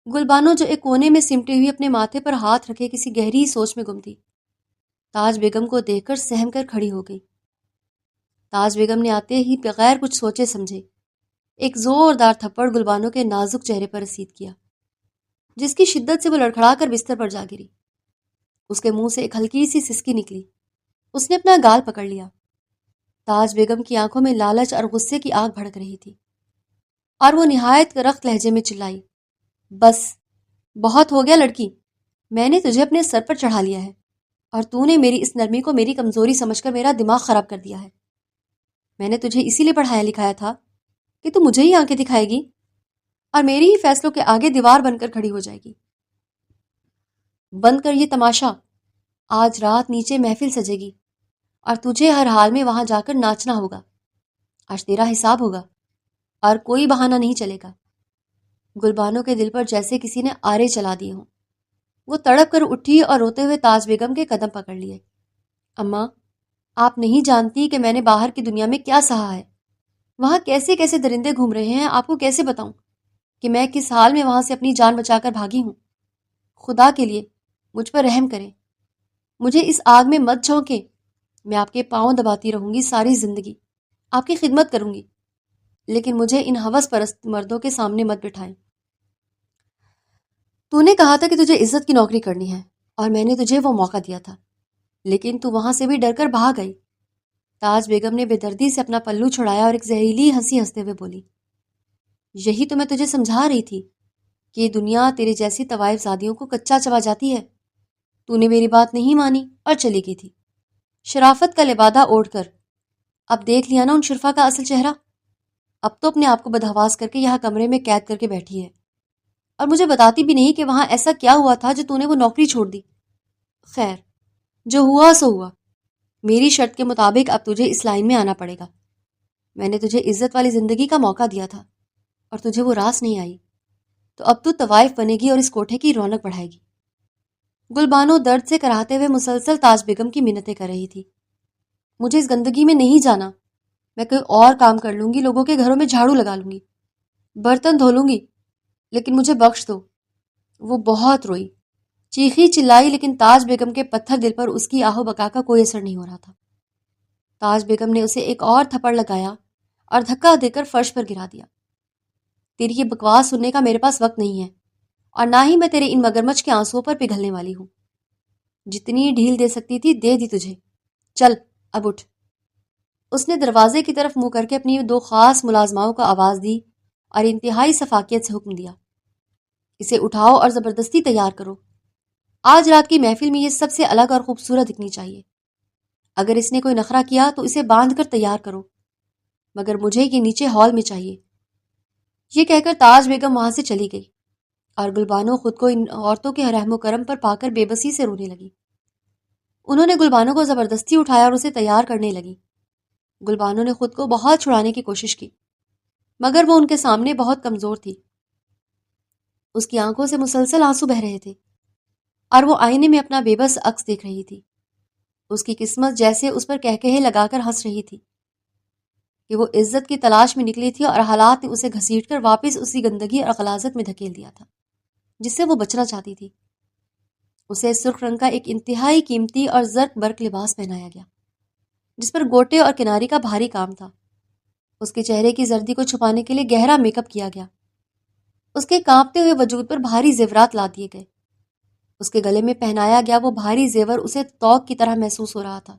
گلبانو جو ایک کونے میں سمٹی ہوئی اپنے ماتھے پر ہاتھ رکھے کسی گہری سوچ میں گم تھی، تاج بیگم کو دیکھ کر سہم کر کھڑی ہو گئی۔ تاج بیگم نے آتے ہی بغیر کچھ سوچے سمجھے ایک زوردار تھپڑ گلبانو کے نازک چہرے پر رسید کیا، جس کی شدت سے وہ لڑکھڑا کر بستر پر جا گری۔ اس کے منہ سے ایک ہلکی سی سسکی نکلی۔ اس نے اپنا گال پکڑ لیا۔ تاج بیگم کی آنکھوں میں لالچ اور غصے کی آگ بھڑک رہی تھی، اور وہ نہایت رخت لہجے میں چلائی، بس بہت ہو گیا لڑکی، میں نے تجھے اپنے سر پر چڑھا لیا ہے، اور تو نے میری اس نرمی کو میری کمزوری سمجھ کر میرا دماغ خراب کر دیا ہے۔ میں نے تجھے اسی لیے پڑھایا لکھایا تھا کہ تو مجھے ہی آنکھیں دکھائے گی اور میری ہی فیصلوں کے آگے دیوار بن کر کھڑی ہو جائے گی۔ بند کر یہ تماشا، آج رات نیچے محفل سجے گی اور تجھے ہر حال میں وہاں جا کر ناچنا ہوگا۔ آج تیرا حساب ہوگا اور کوئی بہانہ نہیں چلے گا۔ گلبانو کے دل پر جیسے کسی نے آرے چلا دیے ہوں۔ وہ تڑپ کر اٹھی اور روتے ہوئے تاج بیگم کے قدم پکڑ لیے۔ اماں، آپ نہیں جانتی کہ میں نے باہر کی دنیا میں کیا سہا ہے۔ وہاں کیسے کیسے درندے گھوم رہے ہیں، آپ کو کیسے بتاؤں کہ میں کس حال میں وہاں سے اپنی جان بچا کر بھاگی ہوں۔ خدا کے لیے مجھ پر رحم کریں، مجھے اس آگ میں مت جھونکیں۔ میں آپ کے پاؤں دباتی رہوں گی ساری زندگی، آپ کی خدمت کروں گی، لیکن مجھے ان ہوس پرست مردوں کے سامنے مت بٹھائیں۔ تو نے کہا تھا کہ تجھے عزت کی نوکری کرنی ہے، اور میں نے تجھے وہ موقع دیا تھا، لیکن تو وہاں سے بھی ڈر کر بھاگ گئی۔ تاج بیگم نے بے دردی سے اپنا پلو چھڑایا اور ایک زہریلی ہنسی ہنستے ہوئے بولی، یہی تو میں تجھے سمجھا رہی تھی کہ یہ دنیا تیرے جیسی طوائف زادیوں کو کچا چبا جاتی ہے۔ تو نے میری بات نہیں مانی اور چلی گئی تھی شرافت کا لبادہ اوڑھ کر۔ اب دیکھ لیا نا ان شرفا کا اصل چہرہ۔ اب تو اپنے آپ کو بدحواس کر کے یہاں کمرے میں قید کر کے بیٹھی ہے، اور مجھے بتاتی بھی نہیں کہ وہاں ایسا کیا ہوا تھا جو تو نے وہ نوکری چھوڑ دی۔ خیر، جو ہوا سو ہوا۔ میری شرط کے مطابق اب تجھے اس لائن میں آنا پڑے گا۔ میں نے تجھے عزت والی زندگی کا موقع دیا تھا اور تجھے وہ راس نہیں آئی، تو اب تو طوائف بنے گی اور اس کوٹھے کی رونق بڑھائے گی۔ گلبانو درد سے کراہتے ہوئے مسلسل تاج بیگم کی منتیں کر رہی تھی، مجھے اس گندگی میں نہیں جانا، میں کوئی اور کام کر لوں گی، لوگوں کے گھروں میں جھاڑو لگا لوں گی، برتن دھو لوں گی، لیکن مجھے بخش دو۔ وہ بہت روئی، چیخی چلائی، لیکن تاج بیگم کے پتھر دل پر اس کی آہو بکا کا کوئی اثر نہیں ہو رہا تھا۔ تاج بیگم نے اسے ایک اور تھپڑ لگایا اور دھکا دے کر فرش پر گرا دیا۔ تیری یہ بکواس سننے کا میرے پاس وقت نہیں ہے، اور نہ ہی میں تیرے ان مگرمچھ کے آنسوؤں پر پگھلنے والی ہوں۔ جتنی ڈھیل دے سکتی تھی دے دی تجھے، چل اب اٹھ۔ اس نے دروازے کی طرف منہ کر کے اپنی دو خاص ملازماؤں کو آواز دی اور انتہائی سفاکیت سے حکم دیا، اسے اٹھاؤ اور زبردستی تیار کرو۔ آج رات کی محفل میں یہ سب سے الگ اور خوبصورت دکھنی چاہیے۔ اگر اس نے کوئی نخرہ کیا تو اسے باندھ کر تیار کرو، مگر مجھے یہ نیچے ہال میں چاہیے۔ یہ کہہ کر تاج بیگم وہاں سے چلی گئی، اور گلبانو خود کو ان عورتوں کے رحم و کرم پر پا کر بے بسی سے رونے لگی۔ انہوں نے گلبانو کو زبردستی اٹھایا اور اسے تیار کرنے لگی۔ گلبانو نے خود کو بہت چھڑانے کی کوشش کی، مگر وہ ان کے سامنے بہت کمزور تھی۔ اس کی آنکھوں سے مسلسل آنسو بہہ رہے تھے، اور وہ آئینے میں اپنا بے بس عکس دیکھ رہی تھی۔ اس کی قسمت جیسے اس پر کہکہے لگا کر ہنس رہی تھی کہ وہ عزت کی تلاش میں نکلی تھی، اور حالات نے اسے گھسیٹ کر واپس اسی گندگی اور غلاظت میں دھکیل دیا تھا جس سے وہ بچنا چاہتی تھی۔ اسے سرخ رنگ کا ایک انتہائی قیمتی اور زرق برق لباس پہنایا گیا، جس پر گوٹے اور کناری کا بھاری کام تھا۔ اس کے چہرے کی زردی کو چھپانے کے لیے گہرا میک اپ کیا گیا۔ اس کے کانپتے ہوئے وجود پر بھاری زیورات لا دیے گئے۔ اس کے گلے میں پہنایا گیا وہ بھاری زیور اسے توق کی طرح محسوس ہو رہا تھا۔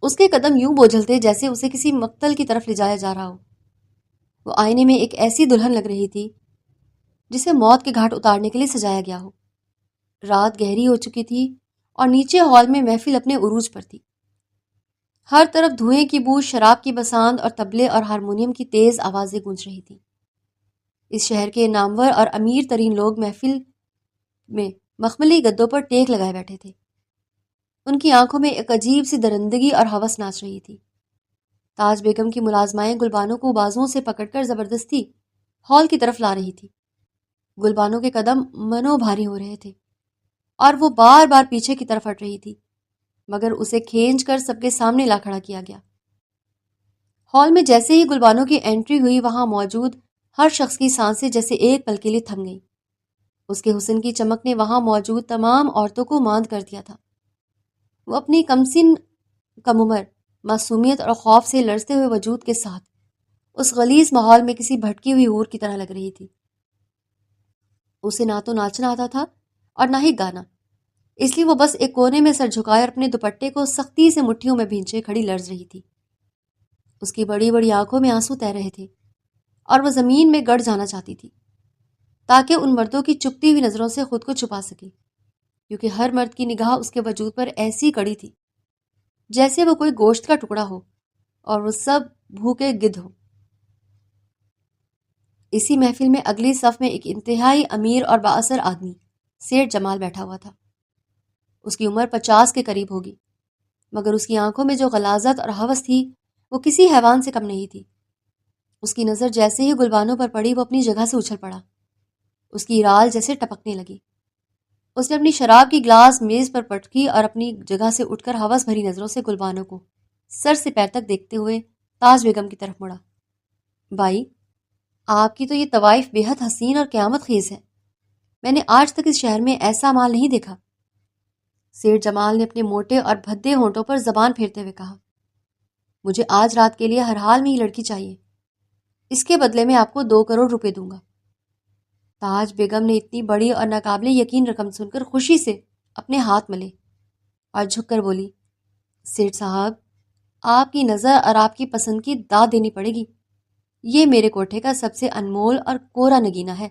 اس کے قدم یوں بوجھلتے جیسے اسے کسی مقتل کی طرف لے جایا جا رہا ہو۔ وہ آئینے میں ایک ایسی دلہن لگ رہی تھی جسے موت کے گھاٹ اتارنے کے لیے سجایا گیا ہو۔ رات گہری ہو چکی تھی اور نیچے ہال میں محفل اپنے عروج پر تھی۔ ہر طرف دھوئیں کی بو، شراب کی بساند اور طبلے اور ہارمونیم کی تیز آوازیں گونج رہی تھیں۔ اس شہر کے نامور اور امیر ترین لوگ محفل میں مخملی گدوں پر ٹیک لگائے بیٹھے تھے۔ ان کی آنکھوں میں ایک عجیب سی درندگی اور ہوس ناچ رہی تھی۔ تاج بیگم کی ملازمائیں گلبانو کو بازوؤں سے پکڑ کر زبردستی ہال کی طرف لا رہی تھی۔ گلبانو کے قدم منو بھاری ہو رہے تھے اور وہ بار بار پیچھے کی طرف ہٹ رہی تھی، مگر اسے کھینچ کر سب کے سامنے لا کھڑا کیا گیا۔ ہال میں جیسے ہی گلبانو کی انٹری ہوئی، وہاں موجود ہر شخص کی سانسیں جیسے ایک پل کے لیے تھم گئیں۔ اس کے حسن کی چمک نے وہاں موجود تمام عورتوں کو ماند کر دیا تھا۔ وہ اپنی کمسن کم عمر معصومیت اور خوف سے لرزتے ہوئے وجود کے ساتھ اس غلیظ ماحول میں کسی بھٹکی ہوئی حور کی طرح لگ رہی تھی۔ اسے نہ تو ناچنا آتا تھا اور نہ ہی گانا، اس لیے وہ بس ایک کونے میں سر جھکائے اور اپنے دوپٹے کو سختی سے مٹھیوں میں بھینچے کھڑی لرز رہی تھی۔ اس کی بڑی بڑی آنکھوں میں آنسو تیر رہے تھے اور وہ زمین میں گڑ جانا چاہتی تھی تاکہ ان مردوں کی چپتی ہوئی نظروں سے خود کو چھپا سکے، کیونکہ ہر مرد کی نگاہ اس کے وجود پر ایسی کڑی تھی جیسے وہ کوئی گوشت کا ٹکڑا ہو اور وہ سب بھوکے گدھ ہو۔ اسی محفل میں اگلی صف میں ایک انتہائی امیر اور بااثر آدمی سیٹھ جمال بیٹھا ہوا تھا۔ اس کی عمر 50 کے قریب ہوگی، مگر اس کی آنکھوں میں جو غلاظت اور ہوس تھی وہ کسی حیوان سے کم نہیں تھی۔ اس کی نظر جیسے ہی گلبانوں پر پڑی وہ اپنی جگہ سے اچھل پڑا، اس کی رال جیسے ٹپکنے لگی۔ اس نے اپنی شراب کی گلاس میز پر پٹکی اور اپنی جگہ سے اٹھ کر ہوس بھری نظروں سے گلبانوں کو سر سے پیر تک دیکھتے ہوئے تاج بیگم کی طرف مڑا۔ بائی، آپ کی تو یہ طوائف بے حد حسین اور قیامت خیز ہے، میں نے آج تک اس شہر میں ایسا مال نہیں دیکھا۔ سیٹھ جمال نے اپنے موٹے اور بھدے ہونٹوں پر زبان پھیرتے ہوئے کہا، مجھے آج رات کے لیے ہر حال میں یہ لڑکی چاہیے، اس کے بدلے میں آپ کو 2 کروڑ روپے دوں گا۔ تاج بیگم نے اتنی بڑی اور ناقابل یقین رقم سن کر خوشی سے اپنے ہاتھ ملے اور جھک کر بولی، سیٹھ صاحب، آپ کی نظر اور آپ کی پسند کی داد دینی پڑے گی۔ یہ میرے کوٹھے کا سب سے انمول اور کوڑا نگینہ ہے،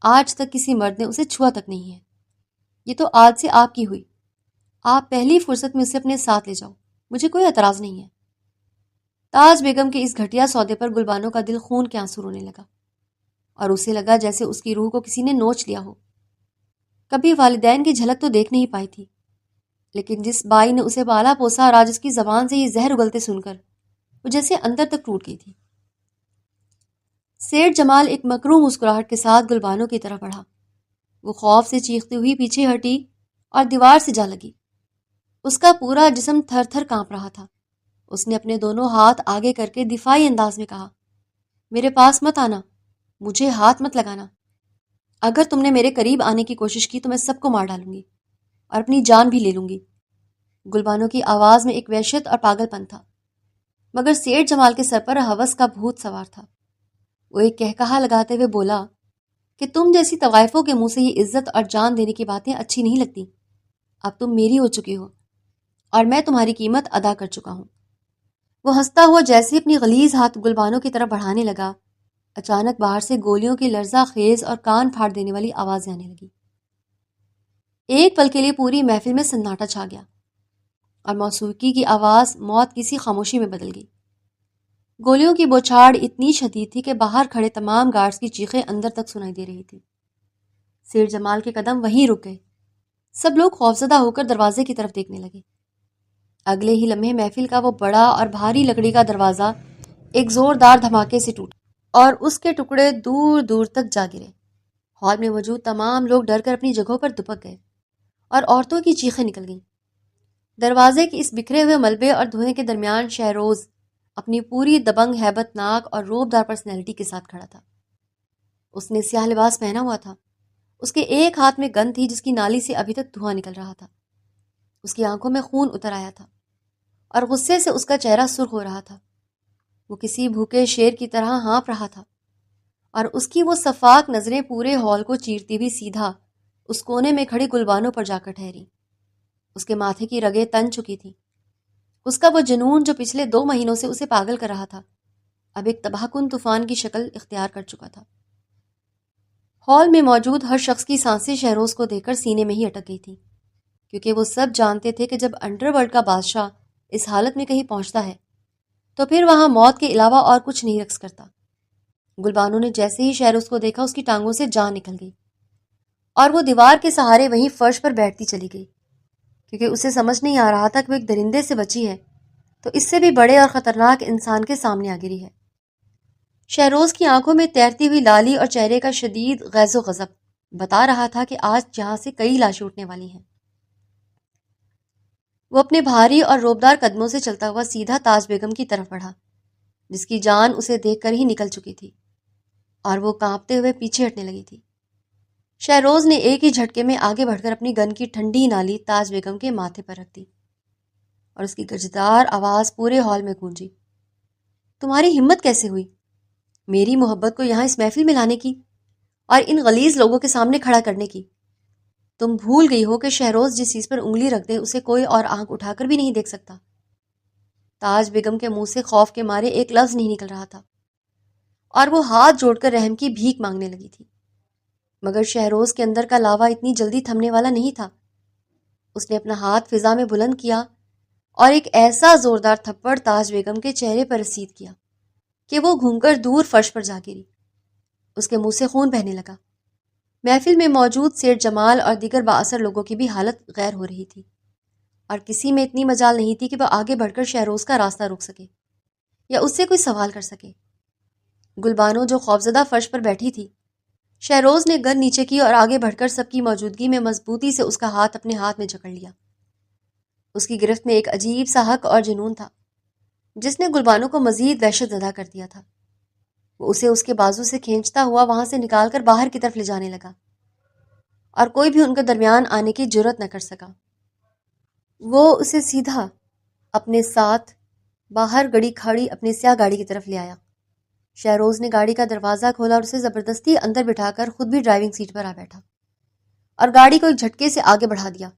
آج تک کسی مرد نے اسے چھوا تک نہیں ہے۔ یہ تو آج سے آپ کی ہوئی، آپ پہلی فرصت میں اسے اپنے ساتھ لے جاؤ، مجھے کوئی اعتراض نہیں ہے۔ تاج بیگم کے اس گھٹیا سودے پر گلبانوں کا دل خون کے آنسو رونے لگا اور اسے لگا جیسے اس کی روح کو کسی نے نوچ لیا ہو۔ کبھی والدین کی جھلک تو دیکھ نہیں پائی تھی، لیکن جس بائی نے اسے پالا پوسا اور آج اس کی زبان سے یہ زہر اگلتے سن کر وہ جیسے اندر تک ٹوٹ گئی تھی۔ سیٹھ جمال ایک مکروہ مسکراہٹ کے ساتھ گلبانوں کی طرف بڑھا۔ وہ خوف سے چیختی ہوئی پیچھے ہٹی اور دیوار سے جا لگی۔ اس کا پورا جسم تھر تھر کانپ رہا تھا۔ اس نے اپنے دونوں ہاتھ آگے کر کے دفاعی انداز میں کہا، میرے پاس مت آنا، مجھے ہاتھ مت لگانا، اگر تم نے میرے قریب آنے کی کوشش کی تو میں سب کو مار ڈالوں گی اور اپنی جان بھی لے لوں گی۔ گلبانوں کی آواز میں ایک وحشت اور پاگل پن تھا، مگر سیٹھ جمال کے سر پر ہوس کا بھوت سوار تھا۔ وہ ایک کہکہا لگاتے ہوئے بولا کہ تم جیسی طوائفوں کے منہ سے یہ عزت اور جان دینے کی باتیں اچھی نہیں لگتی۔ اب تم میری ہو چکی ہو اور میں تمہاری قیمت ادا کر چکا ہوں۔ وہ ہنستا ہوا جیسے اپنی غلیظ ہاتھ گلبانوں کی طرف بڑھانے لگا، اچانک باہر سے گولیوں کی لرزہ خیز اور کان پھاڑ دینے والی آوازیں آنے لگی۔ ایک پل کے لیے پوری محفل میں سناٹا چھا گیا اور موسیقی کی آواز موت کی سی خاموشی میں بدل گئی۔ گولیوں کی بوچھاڑ اتنی شدید تھی کہ باہر کھڑے تمام گارڈز کی چیخیں اندر تک سنائی دے رہی تھی۔ سیٹھ جمال کے قدم وہیں رک گئے۔ سب لوگ خوفزدہ ہو کر دروازے کی طرف دیکھنے لگے۔ اگلے ہی لمحے محفل کا وہ بڑا اور بھاری لکڑی کا دروازہ ایک زوردار دھماکے سے ٹوٹا اور اس کے ٹکڑے دور دور تک جا گرے۔ ہال میں موجود تمام لوگ ڈر کر اپنی جگہوں پر دپک گئے اور عورتوں کی چیخیں نکل گئیں۔ دروازے کے اس بکھرے ہوئے ملبے اور دھوئیں کے درمیان شہروز اپنی پوری دبنگ ہیبت ناک اور روبدار پرسنالٹی کے ساتھ کھڑا تھا۔ اس نے سیاہ لباس پہنا ہوا تھا، اس کے ایک ہاتھ میں گن تھی جس کی نالی سے ابھی تک دھواں نکل رہا تھا۔ اس کی آنکھوں میں خون اتر آیا تھا اور غصے سے اس کا چہرہ سرخ ہو رہا تھا۔ وہ کسی بھوکے شیر کی طرح ہانپ رہا تھا اور اس کی وہ صفاک نظریں پورے ہال کو چیرتی ہوئی سیدھا اس کونے میں کھڑی گلبانوں پر جا کر ٹھہری۔ اس کے ماتھے کی رگیں تن چکی تھیں۔ اس کا وہ جنون جو پچھلے 2 مہینوں سے اسے پاگل کر رہا تھا اب ایک تباہ کن طوفان کی شکل اختیار کر چکا تھا۔ ہال میں موجود ہر شخص کی سانسیں شہروز کو دیکھ کر سینے میں ہی اٹک گئی تھیں، کیونکہ وہ سب جانتے تھے کہ جب انڈر ورلڈ کا بادشاہ اس حالت میں کہیں پہنچتا ہے تو پھر وہاں موت کے علاوہ اور کچھ نہیں رقص کرتا۔ گلبانوں نے جیسے ہی شہروز کو دیکھا اس کی ٹانگوں سے جان نکل گئی اور وہ دیوار کے سہارے وہیں فرش پر بیٹھتی چلی گئی، کیونکہ اسے سمجھ نہیں آ رہا تھا کہ وہ ایک درندے سے بچی ہے تو اس سے بھی بڑے اور خطرناک انسان کے سامنے آ گری ہے۔ شہروز کی آنکھوں میں تیرتی ہوئی لالی اور چہرے کا شدید غیظ و غضب بتا رہا تھا کہ آج یہاں سے کئی لاشیں اٹھنے والی ہیں۔ وہ اپنے بھاری اور روبدار قدموں سے چلتا ہوا سیدھا تاج بیگم کی طرف بڑھا، جس کی جان اسے دیکھ کر ہی نکل چکی تھی اور وہ کانپتے ہوئے پیچھے ہٹنے لگی تھی۔ شہروز نے ایک ہی جھٹکے میں آگے بڑھ کر اپنی گن کی ٹھنڈی نالی تاج بیگم کے ماتھے پر رکھ دی اور اس کی گرجدار آواز پورے ہال میں گونجی۔ تمہاری ہمت کیسے ہوئی میری محبت کو یہاں اس محفل میں لانے کی اور ان غلیظ لوگوں کے سامنے کھڑا کرنے کی؟ تم بھول گئی ہو کہ شہروز جس چیز پر انگلی رکھ دے اسے کوئی اور آنکھ اٹھا کر بھی نہیں دیکھ سکتا۔ تاج بیگم کے منہ سے خوف کے مارے ایک لفظ نہیں نکل رہا تھا اور وہ ہاتھ جوڑ کر رحم کی بھیک مانگنے لگی تھی، مگر شہروز کے اندر کا لاوا اتنی جلدی تھمنے والا نہیں تھا۔ اس نے اپنا ہاتھ فضا میں بلند کیا اور ایک ایسا زوردار تھپڑ تاج بیگم کے چہرے پر رسید کیا کہ وہ گھوم کر دور فرش پر جا گری۔ اس کے منہ سے خون بہنے لگا۔ محفل میں موجود سیٹھ جمال اور دیگر بااثر لوگوں کی بھی حالت غیر ہو رہی تھی اور کسی میں اتنی مجال نہیں تھی کہ وہ آگے بڑھ کر شہروز کا راستہ روک سکے یا اس سے کوئی سوال کر سکے۔ گلبانو جو خوفزدہ فرش پر بیٹھی تھی، شہروز نے گن نیچے کی اور آگے بڑھ کر سب کی موجودگی میں مضبوطی سے اس کا ہاتھ اپنے ہاتھ میں جکڑ لیا۔ اس کی گرفت میں ایک عجیب سا حق اور جنون تھا جس نے گلبانو کو مزید وحشت زدہ کر دیا تھا۔ وہ اسے اس کے بازو سے کھینچتا ہوا وہاں سے نکال کر باہر کی طرف لے جانے لگا اور کوئی بھی ان کے درمیان آنے کی جرت نہ کر سکا۔ وہ اسے سیدھا اپنے ساتھ باہر گڑی کھڑی اپنی سیاہ گاڑی کی طرف لے آیا۔ شہروز نے گاڑی کا دروازہ کھولا اور اسے زبردستی اندر بٹھا کر خود بھی ڈرائیونگ سیٹ پر آ بیٹھا اور گاڑی کو ایک جھٹکے سے آگے بڑھا دیا۔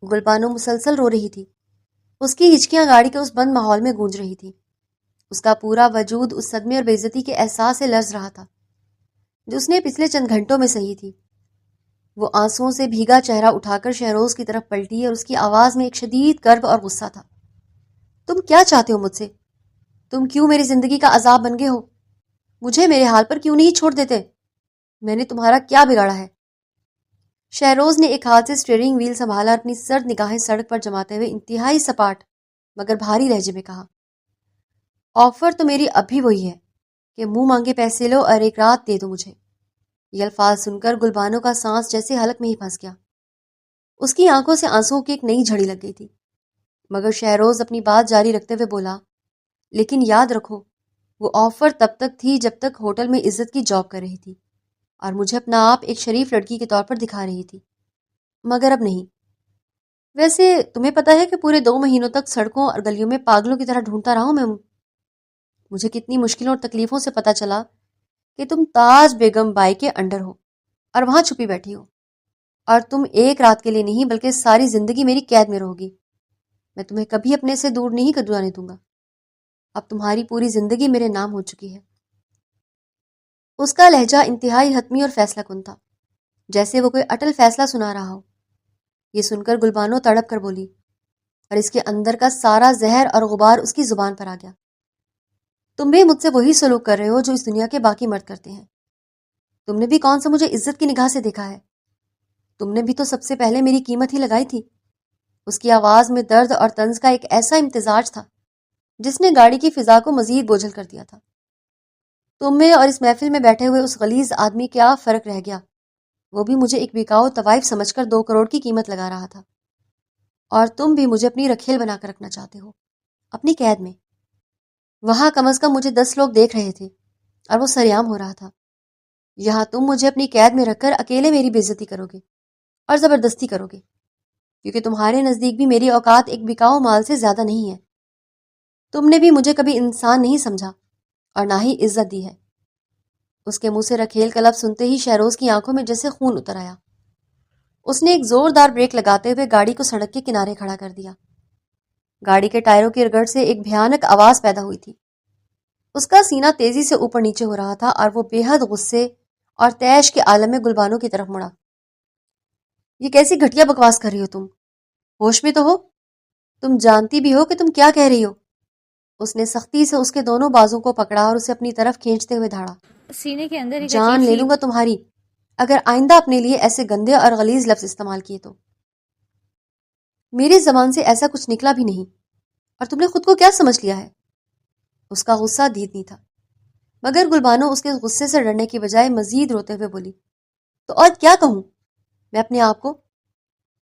گلبانو مسلسل رو رہی تھی۔ اس کی ہچکیاں گاڑی کے اس بند ماحول میں گونج رہی تھی۔ اس کا پورا وجود اس صدمے اور بے عزتی کے احساس سے لرز رہا تھا جو اس نے پچھلے چند گھنٹوں میں سہی تھی۔ وہ آنسوؤں سے بھیگا چہرہ اٹھا کر شہروز کی طرف پلٹی اور اس کی آواز میں ایک شدید کرب اور غصہ تھا۔ تم کیا چاہتے ہو مجھ سے؟ تم کیوں میری زندگی کا عذاب بن گئے ہو؟ مجھے میرے حال پر کیوں نہیں چھوڑ دیتے؟ میں نے تمہارا کیا بگاڑا ہے؟ شہروز نے ایک ہاتھ سے اسٹیئرنگ وہیل سنبھالا اور اپنی سرد نگاہیں سڑک پر جماتے ہوئے انتہائی سپاٹ مگر بھاری لہجے میں کہا، آفر تو میری اب بھی وہی ہے کہ منہ مانگے پیسے لو اور ایک رات دے دو مجھے۔ یہ الفاظ سن کر گلبانو کا سانس جیسے حلق میں ہی پھنس گیا۔ اس کی آنکھوں سے آنسوؤں کی ایک نئی جھڑی لگ گئی تھی، مگر شہروز اپنی بات جاری رکھتے ہوئے بولا، لیکن یاد رکھو وہ آفر تب تک تھی جب تک ہوٹل میں عزت کی جاب کر رہی تھی اور مجھے اپنا آپ ایک شریف لڑکی کے طور پر دکھا رہی تھی، مگر اب نہیں۔ ویسے تمہیں پتہ ہے کہ پورے 2 مہینوں تک سڑکوں اور گلیوں میں پاگلوں کی طرح ڈھونڈتا رہا ہوں میں۔ مجھے کتنی مشکلوں اور تکلیفوں سے پتہ چلا کہ تم تاج بیگم بائی کے انڈر ہو اور وہاں چھپی بیٹھی ہو، اور تم ایک رات کے لیے نہیں بلکہ ساری زندگی میری قید میں رہو گی۔ میں تمہیں کبھی اپنے سے دور نہیں کر جانے دوں گا۔ اب تمہاری پوری زندگی میرے نام ہو چکی ہے۔ اس کا لہجہ انتہائی حتمی اور فیصلہ کن تھا، جیسے وہ کوئی اٹل فیصلہ سنا رہا ہو۔ یہ سن کر گلبانو تڑپ کر بولی اور اس کے اندر کا سارا زہر اور غبار اس کی زبان پر آ گیا، تم بھی مجھ سے وہی سلوک کر رہے ہو جو اس دنیا کے باقی مرد کرتے ہیں۔ تم نے بھی کون سا مجھے عزت کی نگاہ سے دیکھا ہے؟ تم نے بھی تو سب سے پہلے میری قیمت ہی لگائی تھی۔ اس کی آواز میں درد اور طنز کا ایک ایسا امتزاج تھا جس نے گاڑی کی فضا کو مزید بوجھل کر دیا تھا۔ تم میں اور اس محفل میں بیٹھے ہوئے اس غلیظ آدمی کیا فرق رہ گیا؟ وہ بھی مجھے ایک بکاؤ طوائف سمجھ کر 2 کروڑ کی قیمت لگا رہا تھا، اور تم بھی مجھے اپنی رکھیل بنا کر رکھنا چاہتے ہو، اپنی قید میں۔ وہاں کم از کم مجھے 10 لوگ دیکھ رہے تھے اور وہ سریعام ہو رہا تھا۔ یہاں تم مجھے اپنی قید میں رکھ کر اکیلے میری بے عزتی کرو گے اور زبردستی کرو گے، کیونکہ تمہارے نزدیک بھی میری اوقات ایک بکاؤ مال سے زیادہ نہیں ہے۔ تم نے بھی مجھے کبھی انسان نہیں سمجھا اور نہ ہی عزت دی ہے۔ اس کے منہ سے رکھیل کا لفظ سنتے ہی شہروز کی آنکھوں میں جیسے خون اتر آیا۔ اس نے ایک زوردار بریک لگاتے ہوئے گاڑی کو سڑک کے کنارے کھڑا کر دیا۔ گاڑی کے ٹائروں کی رگڑ سے ایک بھیانک آواز پیدا ہوئی تھی۔ اس کا سینہ تیزی سے اوپر نیچے ہو رہا تھا اور وہ بے حد غصے اور طیش کے عالم میں گلبانو کی طرف مڑا۔ یہ کیسی گھٹیا بکواس کر رہی ہو تم؟ ہوش میں تو ہو؟ تم جانتی بھی ہو کہ تم کیا کہہ رہی ہو؟ اس نے سختی سے اس کے دونوں بازوں کو پکڑا اور اسے اپنی طرف کھینچتے ہوئے دھاڑا۔ سینے کے اندر ایک جان لے لوں گا تمہاری اگر آئندہ اپنے لیے ایسے گندے اور غلیظ لفظ استعمال کیے تو۔ میری زبان سے ایسا کچھ نکلا بھی نہیں، اور تم نے خود کو کیا سمجھ لیا ہے؟ اس کا غصہ دھیدنی تھا، مگر گلبانو اس کے غصے سے ڈرنے کی بجائے مزید روتے ہوئے بولی، تو اور کیا کہوں میں اپنے آپ کو؟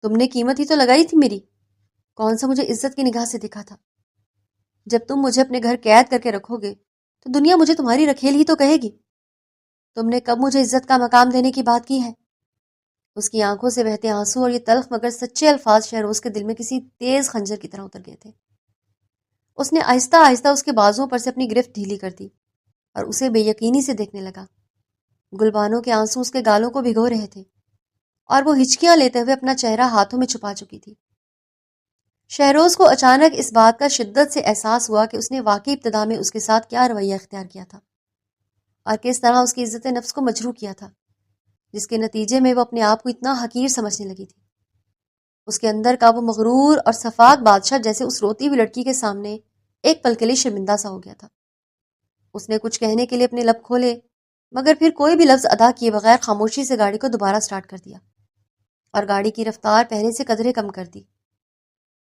تم نے قیمت ہی تو لگائی تھی میری، کون سا مجھے عزت کی نگاہ سے دیکھا تھا؟ جب تم مجھے اپنے گھر قید کر کے رکھو گے تو دنیا مجھے تمہاری رکھیل ہی تو کہے گی۔ تم نے کب مجھے عزت کا مقام دینے کی بات کی ہے؟ اس کی آنکھوں سے بہتے آنسو اور یہ تلخ مگر سچے الفاظ شہروز کے دل میں کسی تیز خنجر کی طرح اتر گئے تھے۔ اس نے آہستہ آہستہ اس کے بازوؤں پر سے اپنی گرفت ڈھیلی کر دی اور اسے بے یقینی سے دیکھنے لگا۔ گلبانو کے آنسو اس کے گالوں کو بھگو رہے تھے اور وہ ہچکیاں لیتے ہوئے اپنا چہرہ ہاتھوں میں چھپا چکی تھی۔ شہروز کو اچانک اس بات کا شدت سے احساس ہوا کہ اس نے واقعی ابتدا میں اس کے ساتھ کیا رویہ اختیار کیا تھا اور کس طرح اس کی عزت نفس کو مجروح کیا تھا، جس کے نتیجے میں وہ اپنے آپ کو اتنا حقیر سمجھنے لگی تھی۔ اس کے اندر کا وہ مغرور اور صفاک بادشاہ جیسے اس روتی ہوئی لڑکی کے سامنے ایک پل کے لیے شرمندہ سا ہو گیا تھا۔ اس نے کچھ کہنے کے لیے اپنے لب کھولے مگر پھر کوئی بھی لفظ ادا کیے بغیر خاموشی سے گاڑی کو دوبارہ سٹارٹ کر دیا اور گاڑی کی رفتار پہلے سے قدرے کم کر دی۔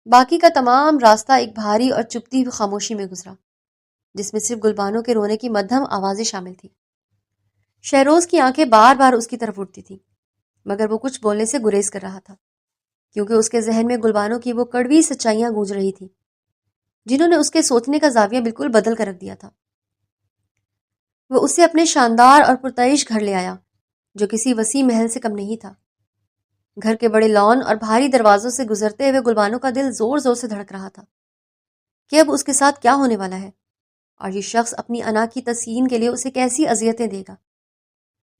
باقی کا تمام راستہ ایک بھاری اور چپتی ہوئی خاموشی میں گزرا، جس میں صرف گلبانو کے رونے کی مدھم آوازیں شامل تھیں۔ شہروز کی آنکھیں بار بار اس کی طرف اٹھتی تھیں مگر وہ کچھ بولنے سے گریز کر رہا تھا، کیونکہ اس کے ذہن میں گلبانو کی وہ کڑوی سچائیاں گونج رہی تھیں جنہوں نے اس کے سوچنے کا زاویہ بالکل بدل کر رکھ دیا تھا۔ وہ اسے اپنے شاندار اور پرتعیش گھر لے آیا جو کسی وسیع محل سے کم نہیں تھا۔ گھر کے بڑے لان اور بھاری دروازوں سے گزرتے ہوئے گلبانو کا دل زور زور سے دھڑک رہا تھا کہ اب اس کے ساتھ کیا ہونے والا ہے اور یہ شخص اپنی انا کی تسکین کے لیے اسے کیسی اذیتیں دے گا۔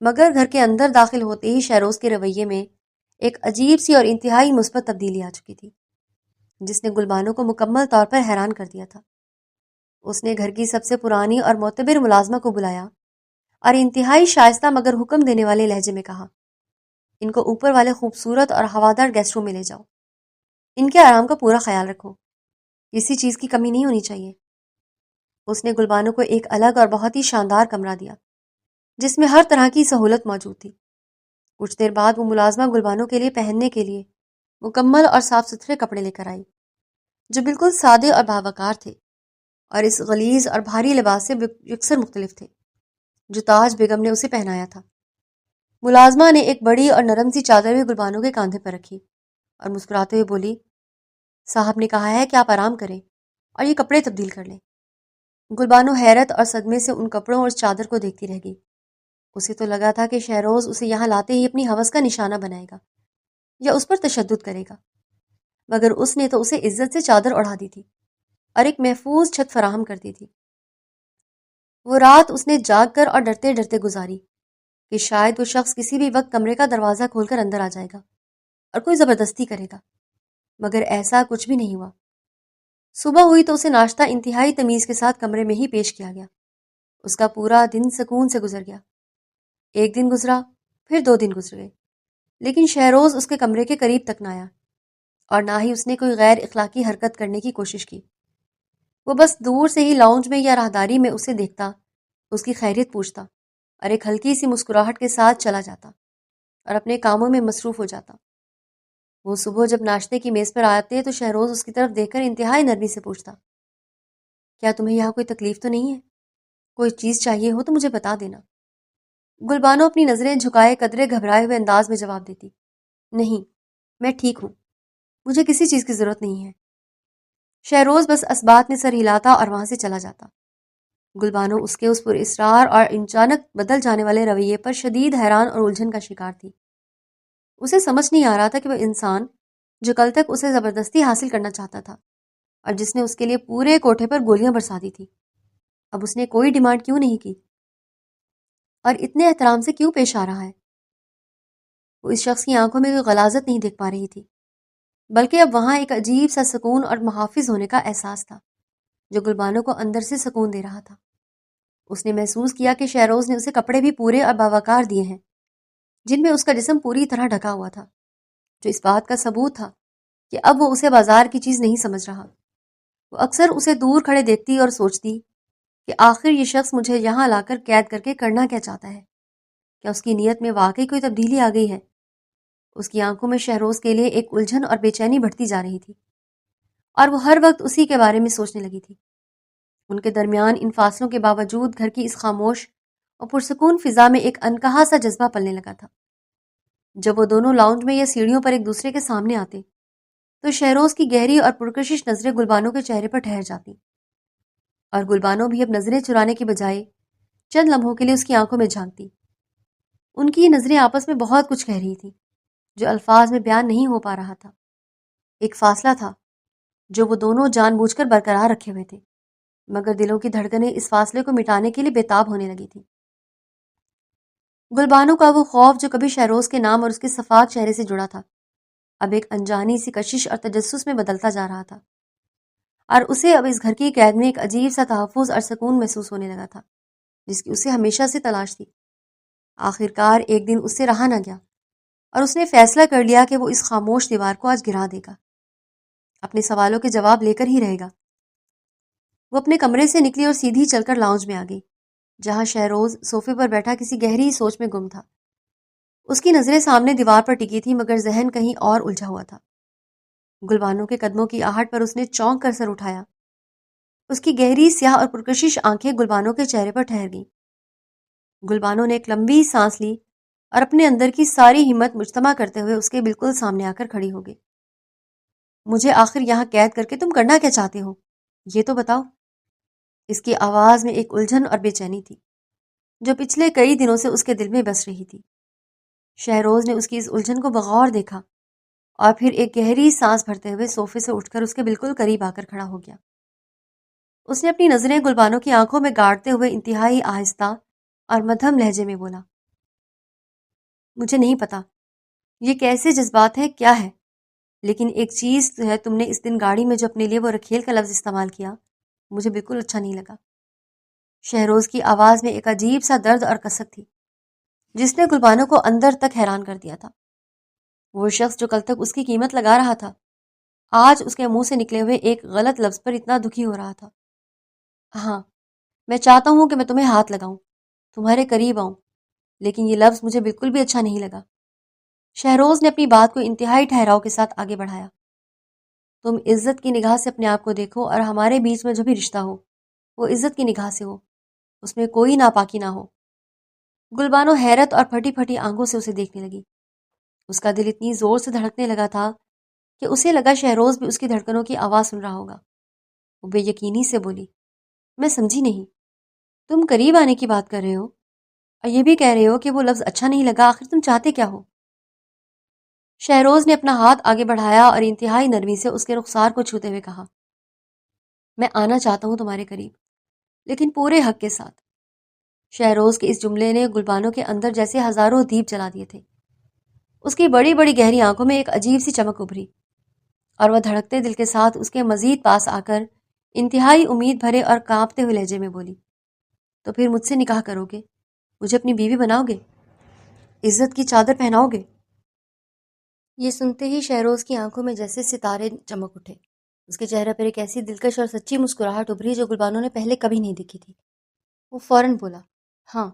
مگر گھر کے اندر داخل ہوتے ہی شہروز کے رویے میں ایک عجیب سی اور انتہائی مثبت تبدیلی آ چکی تھی جس نے گلبانو کو مکمل طور پر حیران کر دیا تھا۔ اس نے گھر کی سب سے پرانی اور معتبر ملازمہ کو بلایا اور انتہائی شائستہ مگر حکم دینے والے لہجے میں کہا، ان کو اوپر والے خوبصورت اور ہوادار گیسٹ روم میں لے جاؤ۔ ان کے آرام کا پورا خیال رکھو، کسی چیز کی کمی نہیں ہونی چاہیے۔ اس نے گلبانو کو ایک الگ اور بہت ہی شاندار کمرہ دیا جس میں ہر طرح کی سہولت موجود تھی۔ کچھ دیر بعد وہ ملازمہ گلبانو کے لیے پہننے کے لیے مکمل اور صاف ستھرے کپڑے لے کر آئی جو بالکل سادے اور باوقار تھے اور اس غلیظ اور بھاری لباس سے یکسر مختلف تھے جو تاج بیگم نے اسے پہنایا تھا۔ ملازمہ نے ایک بڑی اور نرم سی چادر بھی گلبانو کے کاندھے پر رکھی اور مسکراتے ہوئے بولی، صاحب نے کہا ہے کہ آپ آرام کریں اور یہ کپڑے تبدیل کر لیں۔ گلبانو حیرت اور صدمے سے ان کپڑوں اور اس چادر کو دیکھتی رہ گئی۔ اسے تو لگا تھا کہ شہروز اسے یہاں لاتے ہی اپنی ہوس کا نشانہ بنائے گا یا اس پر تشدد کرے گا، مگر اس نے تو اسے عزت سے چادر اڑا دی تھی اور ایک محفوظ چھت فراہم کر دی تھی۔ وہ رات اس نے جاگ کر اور ڈرتے ڈرتے گزاری کہ شاید وہ شخص کسی بھی وقت کمرے کا دروازہ کھول کر اندر آ جائے گا اور کوئی زبردستی کرے گا، مگر ایسا کچھ بھی نہیں ہوا۔ صبح ہوئی تو اسے ناشتہ انتہائی تمیز کے ساتھ کمرے میں ہی پیش کیا گیا۔ اس کا پورا دن سکون سے گزر گیا۔ ایک دن گزرا، پھر 2 دن گزر گئے، لیکن شہروز اس کے کمرے کے قریب تک نہ آیا اور نہ ہی اس نے کوئی غیر اخلاقی حرکت کرنے کی کوشش کی۔ وہ بس دور سے ہی لاؤنج میں یا راہداری میں اسے دیکھتا، اس کی خیریت پوچھتا اور ایک ہلکی سی مسکراہٹ کے ساتھ چلا جاتا اور اپنے کاموں میں مصروف ہو جاتا۔ وہ صبح جب ناشتے کی میز پر آتے تو شہروز اس کی طرف دیکھ کر انتہائی نرمی سے پوچھتا، کیا تمہیں یہاں کوئی تکلیف تو نہیں ہے؟ کوئی چیز چاہیے ہو تو مجھے بتا دینا۔ گلبانو اپنی نظریں جھکائے قدرے گھبرائے ہوئے انداز میں جواب دیتی، نہیں، میں ٹھیک ہوں، مجھے کسی چیز کی ضرورت نہیں ہے۔ شہروز بس اسبات میں سر ہلاتا اور وہاں سے چلا جاتا۔ گلبانو اس کے اس پر اصرار اور اچانک بدل جانے والے رویے پر شدید حیران اور الجھن کا شکار تھی۔ اسے سمجھ نہیں آ رہا تھا کہ وہ انسان جو کل تک اسے زبردستی حاصل کرنا چاہتا تھا اور جس نے اس کے لیے پورے کوٹھے پر گولیاں برسا دی تھی، اب اس نے کوئی ڈیمانڈ کیوں نہیں کی اور اتنے احترام سے کیوں پیش آ رہا ہے۔ وہ اس شخص کی آنکھوں میں کوئی غلاظت نہیں دیکھ پا رہی تھی، بلکہ اب وہاں ایک عجیب سا سکون اور محافظ ہونے کا احساس تھا جو گلبانو کو اندر سے سکون دے رہا تھا۔ اس نے محسوس کیا کہ شہروز نے اسے کپڑے بھی پورے اور باوقار دیے ہیں جن میں اس کا جسم پوری طرح ڈھکا ہوا تھا، جو اس بات کا ثبوت تھا کہ اب وہ اسے بازار کی چیز نہیں سمجھ رہا۔ وہ اکثر اسے دور کھڑے دیکھتی اور سوچتی کہ آخر یہ شخص مجھے یہاں لا کر قید کر کے کرنا کیا چاہتا ہے؟ کیا اس کی نیت میں واقعی کوئی تبدیلی آ گئی ہے؟ اس کی آنکھوں میں شہروز کے لیے ایک الجھن اور بے چینی بڑھتی جا رہی تھی اور وہ ہر وقت اسی کے بارے میں سوچنے لگی تھی۔ ان کے درمیان ان فاصلوں کے باوجود گھر کی اس خاموش اور پرسکون فضا میں ایک انکہا سا جذبہ پلنے لگا تھا۔ جب وہ دونوں لاؤنج میں یا سیڑھیوں پر ایک دوسرے کے سامنے آتے تو شہروز کی گہری اور پرکشش نظریں گلبانو کے چہرے پر ٹھہر جاتی اور گلبانو بھی اب نظریں چرانے کی بجائے چند لمحوں کے لیے اس کی آنکھوں میں جھانکتی۔ ان کی یہ نظریں آپس میں بہت کچھ کہہ رہی تھی جو الفاظ میں بیان نہیں ہو پا رہا تھا۔ ایک فاصلہ تھا جو وہ دونوں جان بوجھ کر برقرار رکھے ہوئے تھے، مگر دلوں کی دھڑکنیں اس فاصلے کو مٹانے کے لیے بےتاب ہونے لگی تھی۔ گلبانو کا وہ خوف جو کبھی شہروز کے نام اور اس کے صفات چہرے سے جڑا تھا، اب ایک انجانی سی کشش اور تجسس میں بدلتا جا رہا تھا، اور اسے اب اس گھر کی قید میں ایک عجیب سا تحفظ اور سکون محسوس ہونے لگا تھا جس کی اسے ہمیشہ سے تلاش تھی۔ آخر کار ایک دن اس سے رہا نہ گیا اور اس نے فیصلہ کر لیا کہ وہ اس خاموش دیوار کو آج گرا دے گا، اپنے سوالوں کے جواب لے کر ہی رہے گا۔ وہ اپنے کمرے سے نکلی اور سیدھی چل کر لاؤنج میں آ گئی، جہاں شہروز صوفے پر بیٹھا کسی گہری سوچ میں گم تھا۔ اس کی نظریں سامنے دیوار پر ٹکی تھی، مگر ذہن کہیں اور الجھا ہوا تھا۔ گلبانو کے قدموں کی آہٹ پر اس نے چونک کر سر اٹھایا۔ اس کی گہری سیاہ اور پرکشش آنکھیں گلبانو کے چہرے پر ٹھہر گئیں۔ گلبانو نے ایک لمبی سانس لی اور اپنے اندر کی ساری ہمت مجتمع کرتے ہوئے اس کے بالکل سامنے آ کر کھڑی ہو گئی۔ مجھے آخر یہاں قید کر کے تم کرنا کیا چاہتے ہو؟ یہ تو بتاؤ۔ اس کی آواز میں ایک الجھن اور بے چینی تھی جو پچھلے کئی دنوں سے اس کے دل میں بس رہی تھی۔ شہروز نے اس کی اس الجھن کو بغور دیکھا اور پھر ایک گہری سانس بھرتے ہوئے صوفے سے اٹھ کر اس کے بالکل قریب آ کر کھڑا ہو گیا۔ اس نے اپنی نظریں گلبانو کی آنکھوں میں گاڑتے ہوئے انتہائی آہستہ اور مدھم لہجے میں بولا، مجھے نہیں پتا یہ کیسے جذبات ہیں، کیا ہے، لیکن ایک چیز ہے، تم نے اس دن گاڑی میں جو اپنے لیے وہ رکھیل کا لفظ استعمال کیا، مجھے بالکل اچھا نہیں لگا۔ شہروز کی آواز میں ایک عجیب سا درد اور کسک تھی جس نے گلبانو کو اندر تک حیران کر دیا تھا۔ وہ شخص جو کل تک اس کی قیمت لگا رہا تھا، آج اس کے منہ سے نکلے ہوئے ایک غلط لفظ پر اتنا دکھی ہو رہا تھا۔ ہاں، میں چاہتا ہوں کہ میں تمہیں ہاتھ لگاؤں، تمہارے قریب آؤں، لیکن یہ لفظ مجھے بالکل بھی اچھا نہیں لگا۔ شہروز نے اپنی بات کو انتہائی ٹھہراؤ کے ساتھ آگے بڑھایا۔ تم عزت کی نگاہ سے اپنے آپ کو دیکھو اور ہمارے بیچ میں جو بھی رشتہ ہو وہ عزت کی نگاہ سے ہو، اس میں کوئی ناپاکی نہ ہو۔ گلبانو حیرت اور پھٹی پھٹی آنکھوں سے اسے دیکھنے لگی۔ اس کا دل اتنی زور سے دھڑکنے لگا تھا کہ اسے لگا شہروز بھی اس کی دھڑکنوں کی آواز سن رہا ہوگا۔ وہ بے یقینی سے بولی، میں سمجھی نہیں، تم قریب آنے کی بات کر رہے ہو اور یہ بھی کہہ رہے ہو کہ وہ لفظ اچھا نہیں لگا، آخر تم چاہتے کیا ہو؟ شہروز نے اپنا ہاتھ آگے بڑھایا اور انتہائی نرمی سے اس کے رخسار کو چھوتے ہوئے کہا، میں آنا چاہتا ہوں تمہارے قریب، لیکن پورے حق کے ساتھ۔ شہروز کے اس جملے نے گلبانو کے اندر جیسے ہزاروں دیپ جلا دیے تھے۔ اس کی بڑی بڑی گہری آنکھوں میں ایک عجیب سی چمک ابھری اور وہ دھڑکتے دل کے ساتھ اس کے مزید پاس آ کر انتہائی امید بھرے اور کانپتے ہوئے لہجے میں بولی، تو پھر مجھ سے نکاح کرو گے؟ مجھے اپنی بیوی بناؤ گے؟ عزت کی چادر پہناؤ گے؟ یہ سنتے ہی شہروز کی آنکھوں میں جیسے ستارے چمک اٹھے۔ اس کے چہرے پر ایک ایسی دلکش اور سچی مسکراہٹ ابھری جو گلبانو نے پہلے کبھی نہیں دیکھی تھی۔ وہ فوراً بولا، ہاں،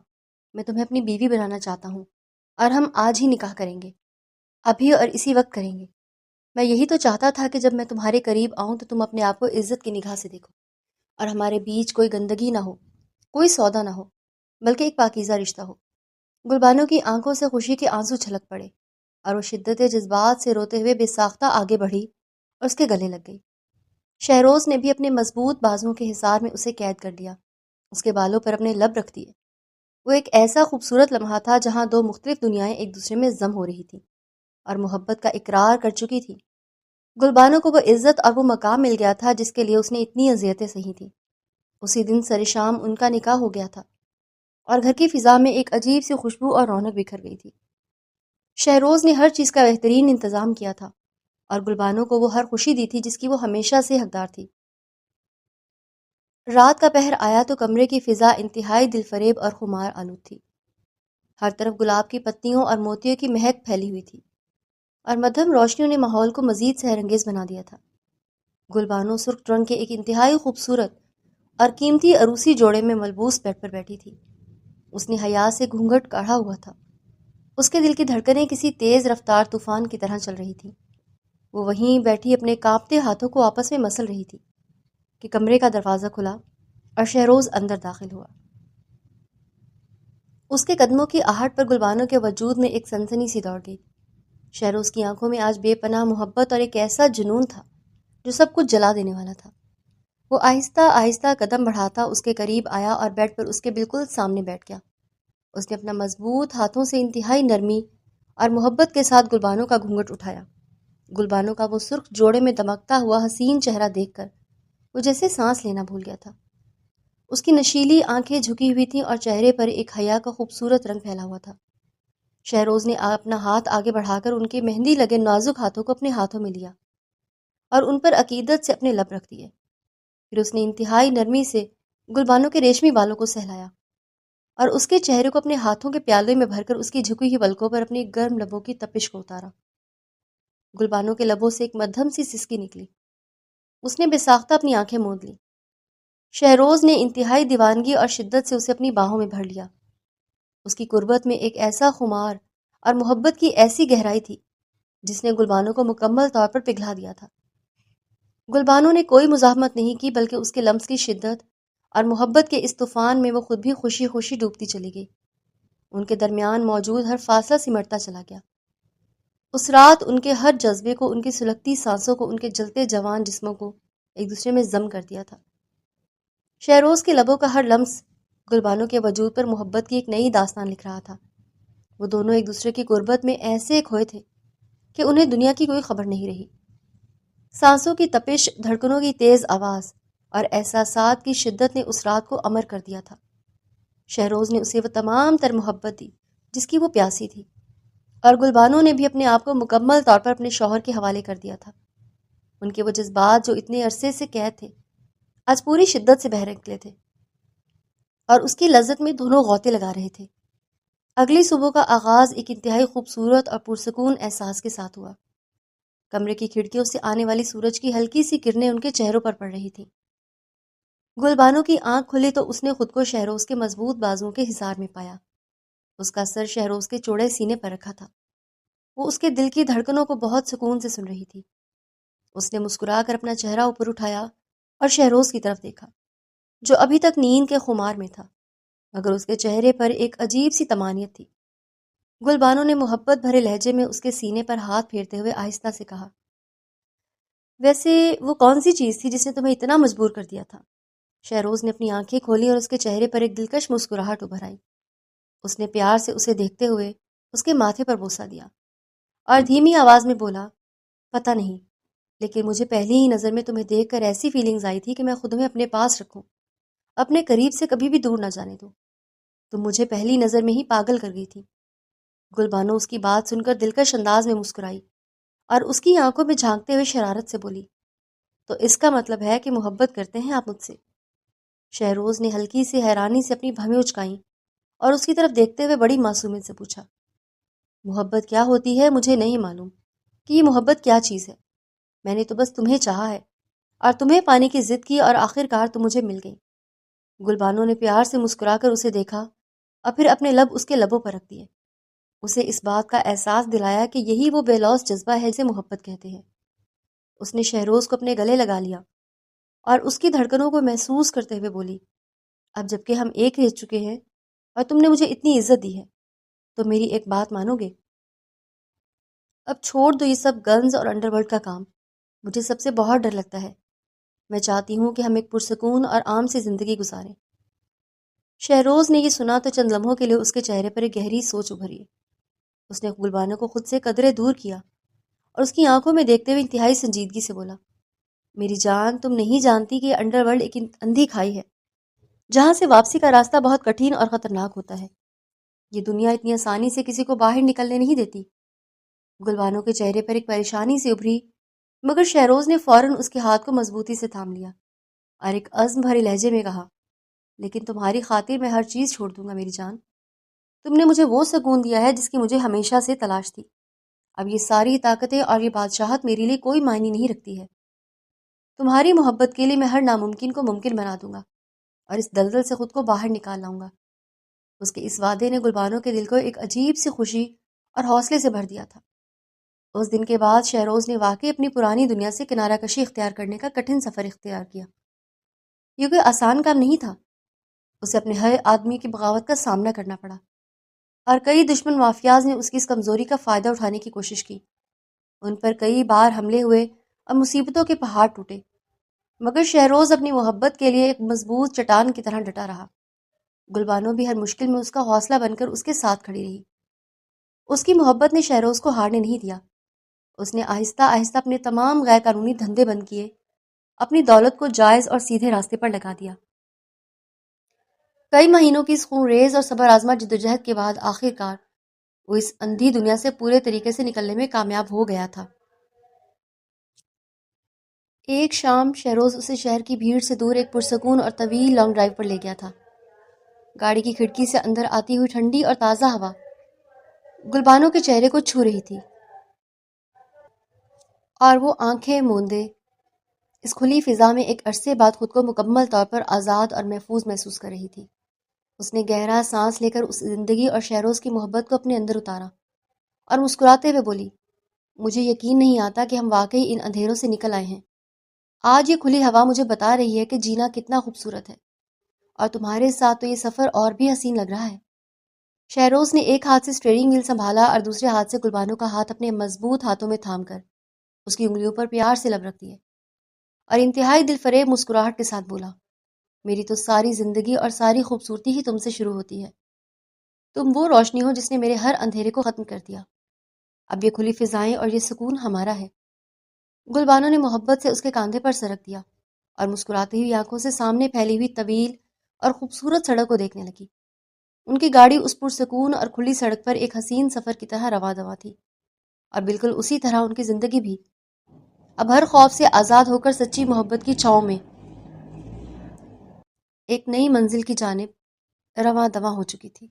میں تمہیں اپنی بیوی بنانا چاہتا ہوں اور ہم آج ہی نکاح کریں گے، ابھی اور اسی وقت کریں گے۔ میں یہی تو چاہتا تھا کہ جب میں تمہارے قریب آؤں تو تم اپنے آپ کو عزت کی نگاہ سے دیکھو اور ہمارے بیچ کوئی گندگی نہ ہو، کوئی سودا نہ ہو، بلکہ ایک پاکیزہ رشتہ ہو۔ گلبانو کی آنکھوں سے خوشی کے آنسو چھلک پڑے اور وہ شدت جذبات سے روتے ہوئے بے ساختہ آگے بڑھی اور اس کے گلے لگ گئی۔ شہروز نے بھی اپنے مضبوط بازوؤں کے حصار میں اسے قید کر لیا، اس کے بالوں پر اپنے لب رکھ دیے۔ وہ ایک ایسا خوبصورت لمحہ تھا جہاں دو مختلف دنیایں ایک دوسرے میں ضم ہو رہی تھیں اور محبت کا اقرار کر چکی تھی۔ گلبانو کو وہ عزت اور وہ مقام مل گیا تھا جس کے لیے اس نے اتنی اذیتیں سہی تھیں۔ اسی دن سر شام ان کا نکاح ہو گیا تھا اور گھر کی فضا میں ایک عجیب سی خوشبو اور رونق بکھر گئی تھی۔ شہروز نے ہر چیز کا بہترین انتظام کیا تھا اور گلبانو کو وہ ہر خوشی دی تھی جس کی وہ ہمیشہ سے حقدار تھی۔ رات کا پہر آیا تو کمرے کی فضا انتہائی دل فریب اور خمار آلود تھی۔ ہر طرف گلاب کی پتیوں اور موتیوں کی مہک پھیلی ہوئی تھی اور مدھم روشنیوں نے ماحول کو مزید سحر انگیز بنا دیا تھا۔ گلبانو سرخ رنگ کے ایک انتہائی خوبصورت اور قیمتی عروسی جوڑے میں ملبوس بیڈ پر بیٹھی تھی۔ اس نے حیا سے گھونگھٹ کاڑھا ہوا تھا۔ اس کے دل کی دھڑکنیں کسی تیز رفتار طوفان کی طرح چل رہی تھیں۔ وہ وہیں بیٹھی اپنے کانپتے ہاتھوں کو آپس میں مسل رہی تھی کہ کمرے کا دروازہ کھلا اور شہروز اندر داخل ہوا۔ اس کے قدموں کی آہٹ پر گلبانو کے وجود میں ایک سنسنی سی دوڑ گئی۔ شہروز کی آنکھوں میں آج بے پناہ محبت اور ایک ایسا جنون تھا جو سب کچھ جلا دینے والا تھا۔ وہ آہستہ آہستہ قدم بڑھاتا اس کے قریب آیا اور بیڈ پر اس کے بالکل سامنے بیٹھ گیا۔ اس نے اپنا مضبوط ہاتھوں سے انتہائی نرمی اور محبت کے ساتھ گلبانو کا گھونگھٹ اٹھایا۔ گلبانو کا وہ سرخ جوڑے میں دمکتا ہوا حسین چہرہ دیکھ کر وہ جیسے سانس لینا بھول گیا تھا۔ اس کی نشیلی آنکھیں جھکی ہوئی تھیں اور چہرے پر ایک حیا کا خوبصورت رنگ پھیلا ہوا تھا۔ شہروز نے اپنا ہاتھ آگے بڑھا کر ان کے مہندی لگے نازک ہاتھوں کو اپنے ہاتھوں میں لیا اور ان پر عقیدت سے اپنے لب رکھ دیے۔ پھر اس نے انتہائی نرمی سے گلبانو کے ریشمی بالوں کو سہلایا اور اس کے چہرے کو اپنے ہاتھوں کے پیالے میں بھر کر اس کی جھکی ہوئی پلکوں پر اپنی گرم لبوں کی تپش کو اتارا۔ گلبانو کے لبوں سے ایک مدھم سی سسکی نکلی۔ اس نے بے ساختہ اپنی آنکھیں موند لیں۔ شہروز نے انتہائی دیوانگی اور شدت سے اسے اپنی باہوں میں بھر لیا۔ اس کی قربت میں ایک ایسا خمار اور محبت کی ایسی گہرائی تھی جس نے گلبانو کو مکمل طور پر پگھلا دیا تھا۔ گلبانو نے کوئی مزاحمت نہیں کی بلکہ اس کے لمس کی شدت اور محبت کے اس طوفان میں وہ خود بھی خوشی خوشی ڈوبتی چلی گئی۔ ان کے درمیان موجود ہر فاصلہ سمٹتا چلا گیا۔ اس رات ان کے ہر جذبے کو، ان کی سلگتی سانسوں کو، ان کے جلتے جوان جسموں کو ایک دوسرے میں ضم کر دیا تھا۔ شہروز کے لبوں کا ہر لمس گلبانو کے وجود پر محبت کی ایک نئی داستان لکھ رہا تھا۔ وہ دونوں ایک دوسرے کی قربت میں ایسے کھوئے تھے کہ انہیں دنیا کی کوئی خبر نہیں رہی۔ سانسوں کی تپش، دھڑکنوں کی تیز آواز اور احساسات کی شدت نے اس رات کو امر کر دیا تھا۔ شہروز نے اسے وہ تمام تر محبت دی جس کی وہ پیاسی تھی، اور گلبانو نے بھی اپنے آپ کو مکمل طور پر اپنے شوہر کے حوالے کر دیا تھا۔ ان کے وہ جذبات جو اتنے عرصے سے قید تھے آج پوری شدت سے بہہ نکلے تھے اور اس کی لذت میں دونوں غوطے لگا رہے تھے۔ اگلی صبح کا آغاز ایک انتہائی خوبصورت اور پرسکون احساس کے ساتھ ہوا۔ کمرے کی کھڑکیوں سے آنے والی سورج کی ہلکی سی کرنیں ان کے چہروں پر پڑ رہی تھیں۔ گلبانو کی آنکھ کھلی تو اس نے خود کو شہروز کے مضبوط بازوؤں کے حصار میں پایا۔ اس کا سر شہروز کے چوڑے سینے پر رکھا تھا۔ وہ اس کے دل کی دھڑکنوں کو بہت سکون سے سن رہی تھی۔ اس نے مسکرا کر اپنا چہرہ اوپر اٹھایا اور شہروز کی طرف دیکھا، جو ابھی تک نیند کے خمار میں تھا، مگر اس کے چہرے پر ایک عجیب سی طمانینت تھی۔ گلبانو نے محبت بھرے لہجے میں اس کے سینے پر ہاتھ پھیرتے ہوئے آہستہ سے کہا، ویسے وہ کون سی چیز تھی جس نے تمہیں اتنا مجبور کر دیا تھا؟ شہروز نے اپنی آنکھیں کھولی اور اس کے چہرے پر ایک دلکش مسکراہٹ ابھر آئی۔ اس نے پیار سے اسے دیکھتے ہوئے اس کے ماتھے پر بوسہ دیا اور دھیمی آواز میں بولا، پتہ نہیں، لیکن مجھے پہلی ہی نظر میں تمہیں دیکھ کر ایسی فیلنگز آئی تھی کہ میں خود تمہیں اپنے پاس رکھوں، اپنے قریب سے کبھی بھی دور نہ جانے دوں۔ تم مجھے پہلی نظر میں ہی پاگل کر گئی تھی۔ گلبانو اس کی بات سن کر دلکش انداز میں مسکرائی اور اس کی آنکھوں میں جھانکتے ہوئے شرارت سے بولی، تو اس کا مطلب ہے کہ محبت کرتے ہیں آپ مجھ سے؟ شہروز نے ہلکی سی حیرانی سے اپنی بھویں اچکائیں اور اس کی طرف دیکھتے ہوئے بڑی معصومیت سے پوچھا، محبت کیا ہوتی ہے مجھے نہیں معلوم کہ یہ محبت کیا چیز ہے۔ میں نے تو بس تمہیں چاہا ہے اور تمہیں پانے کی ضد کی اور آخر کار تم مجھے مل گئی۔ گلبانو نے پیار سے مسکرا کر اسے دیکھا اور پھر اپنے لب اس کے لبوں پر رکھ دیے۔ اسے اس بات کا احساس دلایا کہ یہی وہ بے لوث جذبہ ہے جسے محبت کہتے ہیں۔ اس نے شہروز کو اپنے گلے لگا لیا اور اس کی دھڑکنوں کو محسوس کرتے ہوئے بولی، اب جبکہ ہم ایک رہ چکے ہیں اور تم نے مجھے اتنی عزت دی ہے تو میری ایک بات مانو گے؟ اب چھوڑ دو یہ سب گنز اور انڈر ورلڈ کا کام۔ مجھے سب سے بہت ڈر لگتا ہے۔ میں چاہتی ہوں کہ ہم ایک پرسکون اور عام سی زندگی گزاریں۔ شہروز نے یہ سنا تو چند لمحوں کے لیے اس کے چہرے پر ایک گہری سوچ ابھری۔ اس نے گلبانو کو خود سے قدرے دور کیا اور اس کی آنکھوں میں دیکھتے ہوئے انتہائی سنجیدگی سے بولا، میری جان، تم نہیں جانتی کہ یہ انڈر ورلڈ ایک اندھی کھائی ہے جہاں سے واپسی کا راستہ بہت کٹھن اور خطرناک ہوتا ہے۔ یہ دنیا اتنی آسانی سے کسی کو باہر نکلنے نہیں دیتی۔ گلبانو کے چہرے پر ایک پریشانی سے ابھری، مگر شہروز نے فوراً اس کے ہاتھ کو مضبوطی سے تھام لیا اور ایک عزم بھرے لہجے میں کہا، لیکن تمہاری خاطر میں ہر چیز چھوڑ دوں گا میری جان۔ تم نے مجھے وہ سکون دیا ہے جس کی مجھے ہمیشہ سے تلاش تھی۔ اب یہ ساری طاقتیں اور یہ بادشاہت میرے لیے کوئی معنی نہیں رکھتی ہے۔ تمہاری محبت کے لیے میں ہر ناممکن کو ممکن بنا دوں گا اور اس دلدل سے خود کو باہر نکال لاؤں گا۔ اس کے اس وعدے نے گلبانو کے دل کو ایک عجیب سی خوشی اور حوصلے سے بھر دیا تھا۔ اس دن کے بعد شہروز نے واقعی اپنی پرانی دنیا سے کنارہ کشی اختیار کرنے کا کٹھن سفر اختیار کیا۔ یہ کوئی آسان کام نہیں تھا۔ اسے اپنے ہر آدمی کی بغاوت کا سامنا کرنا پڑا اور کئی دشمن مافیاز نے اس کی اس کمزوری کا فائدہ اٹھانے کی کوشش کی۔ ان پر کئی بار حملے ہوئے اور مصیبتوں کے پہاڑ ٹوٹے، مگر شہروز اپنی محبت کے لیے ایک مضبوط چٹان کی طرح ڈٹا رہا۔ گلبانو بھی ہر مشکل میں اس کا حوصلہ بن کر اس کے ساتھ کھڑی رہی۔ اس کی محبت نے شہروز کو ہارنے نہیں دیا۔ اس نے آہستہ آہستہ اپنے تمام غیر قانونی دھندے بند کیے، اپنی دولت کو جائز اور سیدھے راستے پر لگا دیا۔ کئی مہینوں کی اس خون ریز اور صبر آزما جدوجہد کے بعد آخر کار وہ اس اندھی دنیا سے پورے طریقے سے نکلنے میں کامیاب ہو گیا تھا۔ ایک شام شہروز اسے شہر کی بھیڑ سے دور ایک پرسکون اور طویل لانگ ڈرائیو پر لے گیا تھا۔ گاڑی کی کھڑکی سے اندر آتی ہوئی ٹھنڈی اور تازہ ہوا گلبانو کے چہرے کو چھو رہی تھی، اور وہ آنکھیں موندے اس کھلی فضا میں ایک عرصے بعد خود کو مکمل طور پر آزاد اور محفوظ محسوس کر رہی تھی۔ اس نے گہرا سانس لے کر اس زندگی اور شہروز کی محبت کو اپنے اندر اتارا اور مسکراتے ہوئے بولی، مجھے یقین نہیں آتا کہ ہم واقعی ان اندھیروں سے نکل آئے ہیں۔ آج یہ کھلی ہوا مجھے بتا رہی ہے کہ جینا کتنا خوبصورت ہے، اور تمہارے ساتھ تو یہ سفر اور بھی حسین لگ رہا ہے۔ شہروز نے ایک ہاتھ سے اسٹیئرنگ وہیل سنبھالا اور دوسرے ہاتھ سے گلبانو کا ہاتھ اپنے مضبوط ہاتھوں میں تھام کر اس کی انگلیوں پر پیار سے لب رکھ دیے، اور انتہائی دل فریب مسکراہٹ کے ساتھ بولا، میری تو ساری زندگی اور ساری خوبصورتی ہی تم سے شروع ہوتی ہے۔ تم وہ روشنی ہو جس نے میرے ہر اندھیرے کو ختم کر دیا۔ اب یہ کھلی فضائیں اور یہ سکون ہمارا ہے۔ گلبانو نے محبت سے اس کے کاندھے پر سرک دیا اور مسکراتی ہوئی آنکھوں سے سامنے پھیلی ہوئی طویل اور خوبصورت سڑک کو دیکھنے لگی۔ ان کی گاڑی اس پرسکون اور کھلی سڑک پر ایک حسین سفر کی طرح رواں دواں تھی، اور بالکل اسی طرح ان کی زندگی بھی اب ہر خوف سے آزاد ہو کر سچی محبت کی چھاؤں میں ایک نئی منزل کی جانب رواں دواں ہو چکی تھی۔